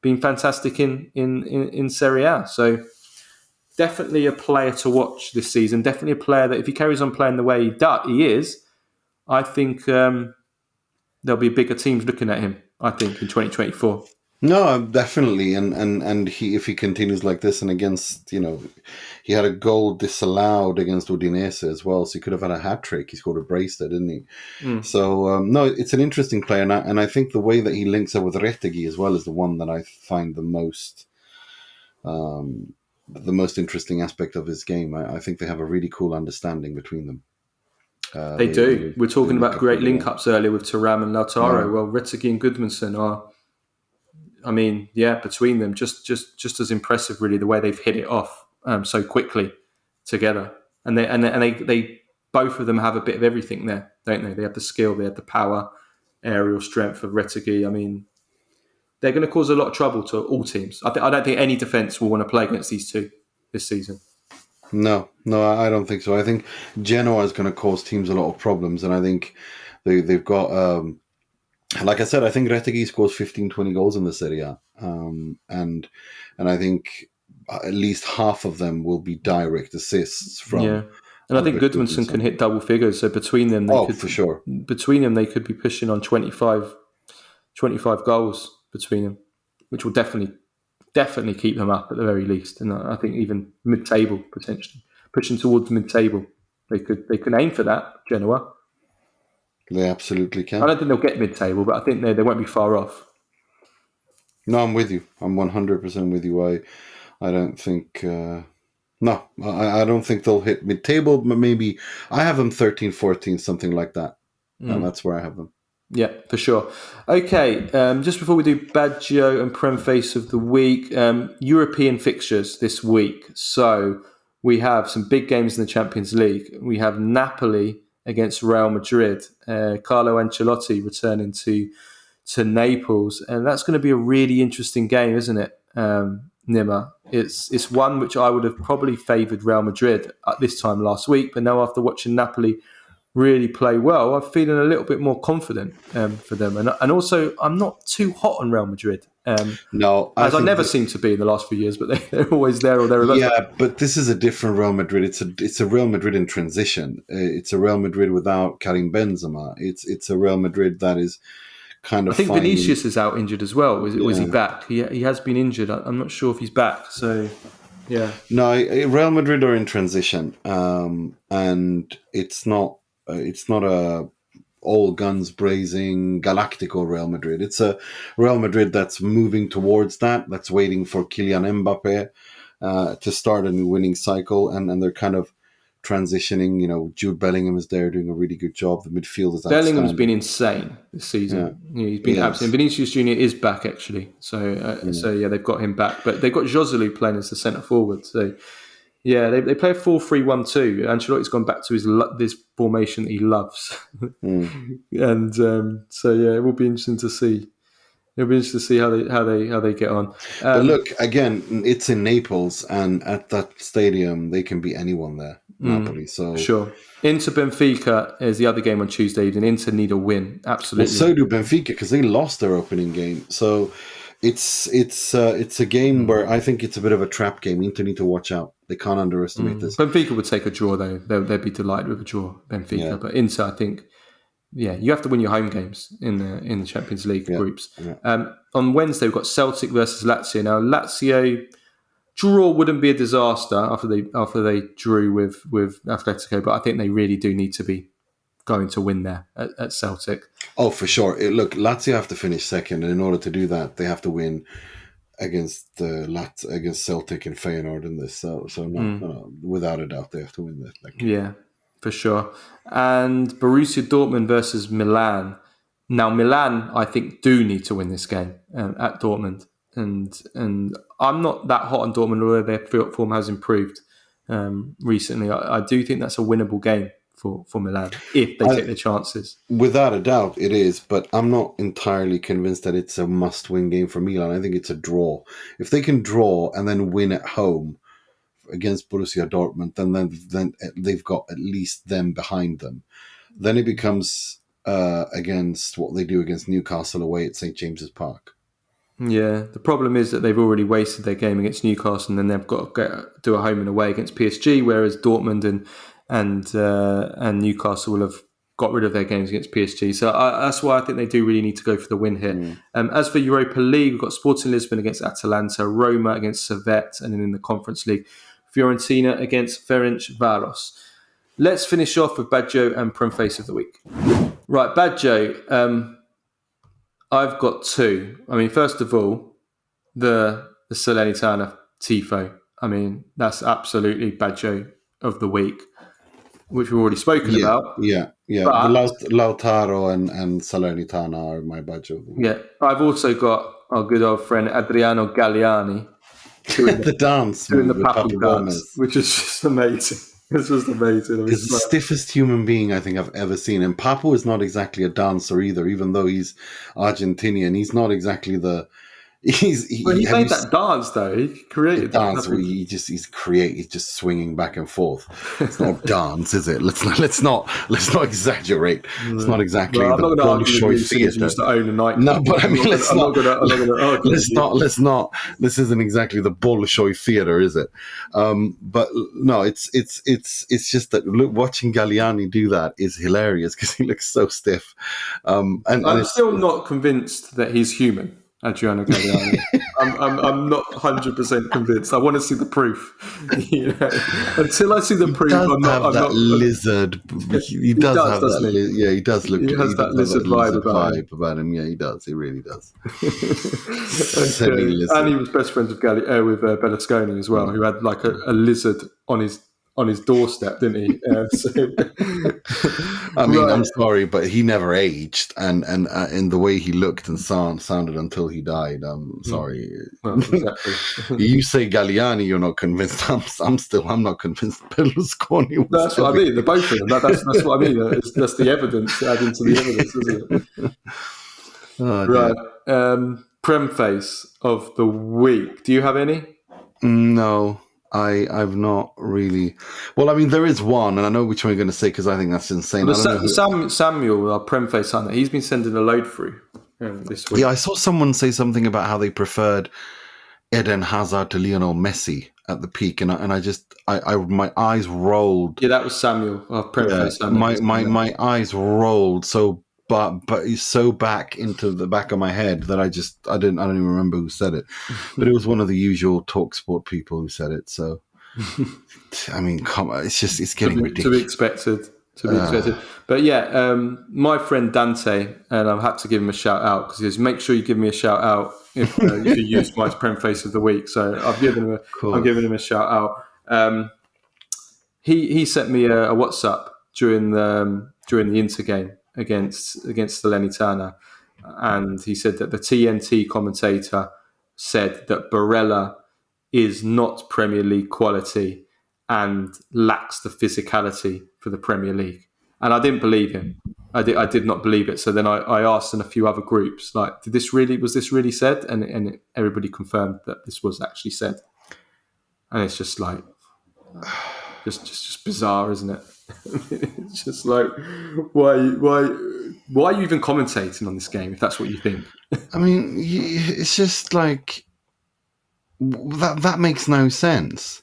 Speaker 2: been fantastic in Serie A. So definitely a player to watch this season. Definitely a player that if he carries on playing the way he is, I think there'll be bigger teams looking at him, I think, in 2024.
Speaker 3: No, definitely, and if he continues like this, and against, he had a goal disallowed against Udinese as well, so he could have had a hat trick. He scored a bracelet, didn't he? So no, it's an interesting player, and I think the way that he links up with Retegui as well is the one that I find the most interesting aspect of his game. I think they have a really cool understanding between them.
Speaker 2: They do. We're talking about great link-ups earlier with Thuram and Lautaro.
Speaker 3: Yeah.
Speaker 2: Well, Retegui and Gudmundsson are, between them, just as impressive, really, the way they've hit it off so quickly together. And they both of them have a bit of everything there, don't they? They have the skill, they have the power, aerial strength of Retegui. They're going to cause a lot of trouble to all teams. I don't think any defence will want to play against these two this season.
Speaker 3: No, I don't think so. I think Genoa is going to cause teams a lot of problems, and I think they've got, like I said, I think Retegui scores 15, 20 goals in the Serie A, and I think at least half of them will be direct assists from.
Speaker 2: Yeah, and I think Gudmundsson can hit double figures. So between them,
Speaker 3: for sure.
Speaker 2: Between them, they could be pushing on 25 goals between them, which will definitely keep them up at the very least. And I think even mid-table, potentially pushing towards mid-table, they could aim for that. Genoa,
Speaker 3: they absolutely can.
Speaker 2: I don't think they'll get mid-table, but I think they won't be far off.
Speaker 3: No, I'm with you. I'm 100% with you. I don't think. No, I don't think they'll hit mid-table, but maybe I have them 13, 14, something like that. And that's where I have them.
Speaker 2: Yeah, for sure. Okay, just before we do Baggio and Premface of the week, European fixtures this week. So we have some big games in the Champions League. We have Napoli against Real Madrid. Carlo Ancelotti returning to Naples, and that's going to be a really interesting game, isn't it, Nima? It's one which I would have probably favoured Real Madrid at this time last week, but now after watching Napoli really play well, I'm feeling a little bit more confident for them. And also, I'm not too hot on Real Madrid.
Speaker 3: No,
Speaker 2: I never seem to be in the last few years, but they're always there or thereabouts.
Speaker 3: Yeah, but this is a different Real Madrid. It's a Real Madrid in transition. It's a Real Madrid without Karim Benzema. It's a Real Madrid that is kind of.
Speaker 2: I think Vinicius is out injured as well. Or is he back? He has been injured. I'm not sure if he's back. So. Yeah.
Speaker 3: No, Real Madrid are in transition, and it's not a all guns blazing Galactico Real Madrid. It's a Real Madrid that's moving towards that's waiting for Kylian Mbappe to start a new winning cycle, and they're kind of transitioning. Jude Bellingham is there doing a really good job. The midfield is outstanding.
Speaker 2: Bellingham's been insane this season. Yeah. He's been absolutely. Vinicius Junior is back actually, so they've got him back, but they've got Joselu playing as the centre forward. So yeah, they play a 4-3-1-2. Ancelotti's gone back to this formation that he loves, and it will be interesting to see. It'll be interesting to see how they get on.
Speaker 3: But look, again, it's in Naples, and at that stadium, they can beat anyone there. Napoli, so
Speaker 2: sure. Inter Benfica is the other game on Tuesday evening. Inter need a win, absolutely.
Speaker 3: Well, so do Benfica, because they lost their opening game. So it's a game where I think it's a bit of a trap game. Inter need to watch out. They can't underestimate this.
Speaker 2: Benfica would take a draw though. They'd be delighted with a draw. Benfica, but Inter, I think. Yeah, you have to win your home games in the Champions League groups. Yeah. On Wednesday, we've got Celtic versus Lazio. Now, Lazio Draw wouldn't be a disaster after they drew with Atletico, but I think they really do need to be going to win there at Celtic.
Speaker 3: Oh, for sure. Look, Lazio have to finish second, and in order to do that, they have to win against against Celtic and Feyenoord in this. So no, without a doubt, they have to win this.
Speaker 2: Yeah, for sure. And Borussia Dortmund versus Milan. Now, Milan, I think, do need to win this game at Dortmund. And I'm not that hot on Dortmund, although their form has improved recently. I do think that's a winnable game for Milan if they take their chances.
Speaker 3: Without a doubt, it is. But I'm not entirely convinced that it's a must-win game for Milan. I think it's a draw. If they can draw and then win at home against Borussia Dortmund, then they've got at least them behind them. Then it becomes against what they do against Newcastle away at St. James's Park.
Speaker 2: Yeah, the problem is that they've already wasted their game against Newcastle, and then they've got to do a home and away against PSG, whereas Dortmund and Newcastle will have got rid of their games against PSG. So that's why I think they do really need to go for the win here. As for Europa League, we've got Sporting Lisbon against Atalanta, Roma against Servette, and then in the Conference League, Fiorentina against Ferencváros. Let's finish off with Baggio and Premface of the week. Right, Baggio. I've got two. I mean, first of all, the Salernitana Tifo. I mean, that's absolutely Baggio of the week, which we've already spoken about.
Speaker 3: Yeah.
Speaker 2: But,
Speaker 3: Lautaro and Salernitana are my Baggio of the week.
Speaker 2: Yeah, I've also got our good old friend Adriano Galliani
Speaker 3: doing the
Speaker 2: Papu dance, which is just amazing. It's just amazing.
Speaker 3: He's the stiffest human being I think I've ever seen. And Papu is not exactly a dancer either, even though he's Argentinian. He's not exactly the... He
Speaker 2: made that dance though. He created
Speaker 3: that dance where he's just swinging back and forth. It's not dance, is it? Let's not exaggerate. It's not exactly the Bolshoi theater.
Speaker 2: Used to own a night.
Speaker 3: No, but I mean, let's not. This isn't exactly the Bolshoi theater, is it? But no, it's just that watching Galliani do that is hilarious because he looks so stiff. And
Speaker 2: I'm still not convinced that he's human. Adriano Galliani. I'm not 100% convinced. I want to see the proof. Until I see the proof, I'm not.
Speaker 3: Lizard. He does have that. Yeah, he does look.
Speaker 2: He has that lizard vibe
Speaker 3: about him. Yeah, he does. He really does.
Speaker 2: And he was best friends with Berlusconi as well, who had like a lizard on his doorstep, didn't he?
Speaker 3: I mean, right. I'm sorry, but he never aged, and in the way he looked and sounded until he died. I'm sorry.
Speaker 2: Well, exactly.
Speaker 3: You say Galliani, you're not convinced. I'm not convinced. Berlusconi.
Speaker 2: That's what I mean. They're both of them. That's what I mean. That's the evidence adding to the evidence, isn't it?
Speaker 3: Oh,
Speaker 2: right. Premface of the week. Do you have any?
Speaker 3: No. I've not really. Well, I mean, there is one, and I know which one you're going to say because I think that's insane.
Speaker 2: Samuel, our Premface hunter, he's been sending a load through this week.
Speaker 3: Yeah, I saw someone say something about how they preferred Eden Hazard to Lionel Messi at the peak, and I my eyes rolled.
Speaker 2: Yeah, that was Samuel, our Premface hunter.
Speaker 3: My eyes rolled but he's so back into the back of my head that I don't even remember who said it, but it was one of the usual TalkSport people who said it. So, I mean, come on, it's getting ridiculous.
Speaker 2: To be expected. But yeah, my friend Dante, and I've had to give him a shout out because he says, make sure you give me a shout out if you use my Premface of the week. So I'm giving him a shout out. He sent me a WhatsApp during the Inter game against Salernitana, and he said that the TNT commentator said that Barella is not Premier League quality and lacks the physicality for the Premier League. And I didn't believe him. I did not believe it. So then I asked in a few other groups, like, was this really said? And everybody confirmed that this was actually said. And it's just like, just bizarre, isn't it? It's just like, why are you even commentating on this game if that's what you think?
Speaker 3: I mean, it's just like that makes no sense.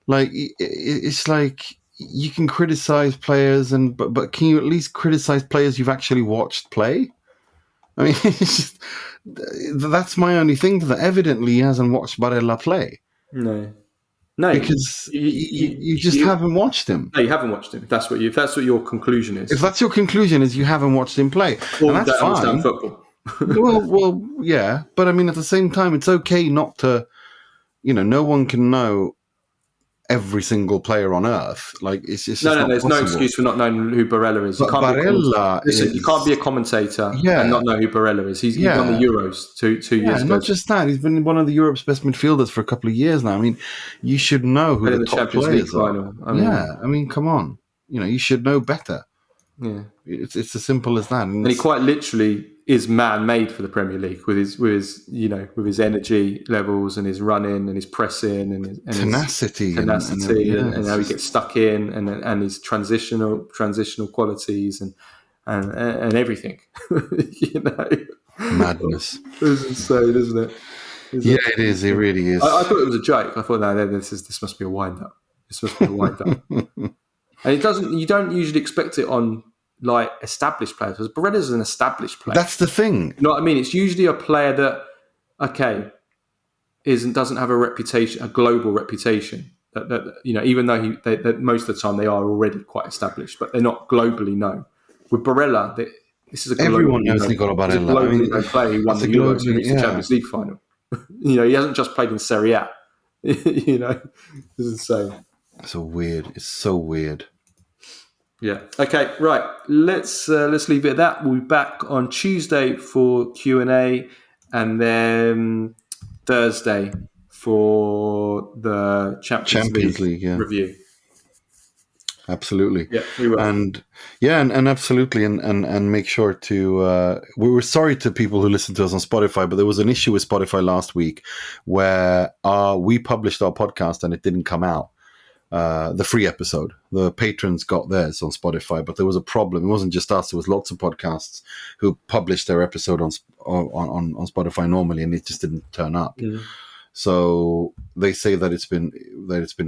Speaker 3: Like, it's like you can criticize players, but can you at least criticize players you've actually watched play? I mean, it's just, that's my only thing. That evidently he hasn't watched Barella play.
Speaker 2: No. No,
Speaker 3: because you just haven't watched him.
Speaker 2: No, you haven't watched him. If that's what your conclusion is.
Speaker 3: If that's your conclusion, is you haven't watched him play,
Speaker 2: Or
Speaker 3: and that's
Speaker 2: don't
Speaker 3: fine.
Speaker 2: understand football.
Speaker 3: well, yeah, but I mean, at the same time, it's okay not to. No one can know every single player on earth. Like it's just
Speaker 2: no.
Speaker 3: not
Speaker 2: There's
Speaker 3: possible.
Speaker 2: no excuse for not knowing who Barella is.
Speaker 3: But
Speaker 2: You can't be a commentator and not know who Barella is. He won the Euros two years ago.
Speaker 3: Not just that. He's been one of the Europe's best midfielders for a couple of years now. I mean, you should know who the top
Speaker 2: Champions
Speaker 3: players
Speaker 2: League
Speaker 3: are.
Speaker 2: final.
Speaker 3: I mean, come on. You should know better.
Speaker 2: Yeah,
Speaker 3: it's as simple as that.
Speaker 2: And he quite literally is man-made for the Premier League with his energy levels and his running and his pressing and
Speaker 3: tenacity
Speaker 2: and how he gets stuck in and his transitional qualities and everything.
Speaker 3: Madness.
Speaker 2: It's insane, isn't it?
Speaker 3: It is. It really is.
Speaker 2: I thought it was a joke. I thought, no, this must be a wind-up. This must be a wind-up. And it doesn't. You don't usually expect it on like established players, because Barella's an established player.
Speaker 3: That's the thing.
Speaker 2: You know what I mean? It's usually a player that, doesn't have a reputation, a global reputation. That even though that most of the time they are already quite established, but they're not globally known. With Barella, this is
Speaker 3: everyone knows Nicola Barella.
Speaker 2: He's a globally known player who won the Euros and reached the Champions League final. He hasn't just played in Serie A. It's insane.
Speaker 3: It's so weird.
Speaker 2: Yeah. Okay. Right. Let's leave it at that. We'll be back on Tuesday for Q&A, and then Thursday for the Champions League review.
Speaker 3: Absolutely.
Speaker 2: Yeah, we will.
Speaker 3: And absolutely, and make sure to. We were sorry to people who listened to us on Spotify, but there was an issue with Spotify last week where we published our podcast and it didn't come out. The free episode. The patrons got theirs on Spotify, but there was a problem. It wasn't just us. There was lots of podcasts who published their episode on Spotify normally, and it just didn't turn up. Mm. So they say that it's been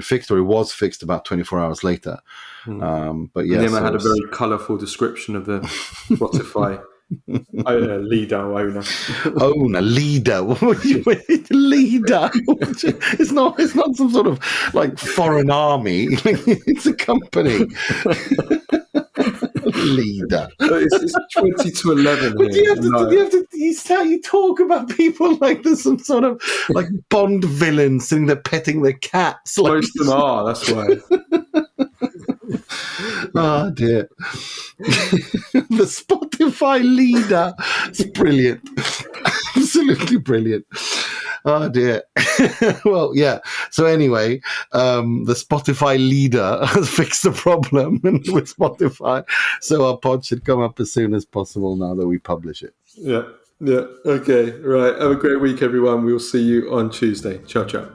Speaker 3: fixed, or it was fixed about 24 hours later. Mm. But yeah,
Speaker 2: Nima had a very colourful description of the Spotify leader.
Speaker 3: It's not some sort of like foreign army. It's a company. Leader.
Speaker 2: It's 20 to 11.
Speaker 3: You talk about people like there's some sort of like Bond villain sitting there petting their cats.
Speaker 2: Most of them are. That's why.
Speaker 3: Oh dear. The Spotify leader. It's brilliant. Absolutely brilliant. Oh dear. Well, yeah. So anyway, the Spotify leader has fixed the problem with Spotify. So our pod should come up as soon as possible now that we publish it.
Speaker 2: Yeah. Okay. Right. Have a great week, everyone. We'll see you on Tuesday. Ciao, ciao.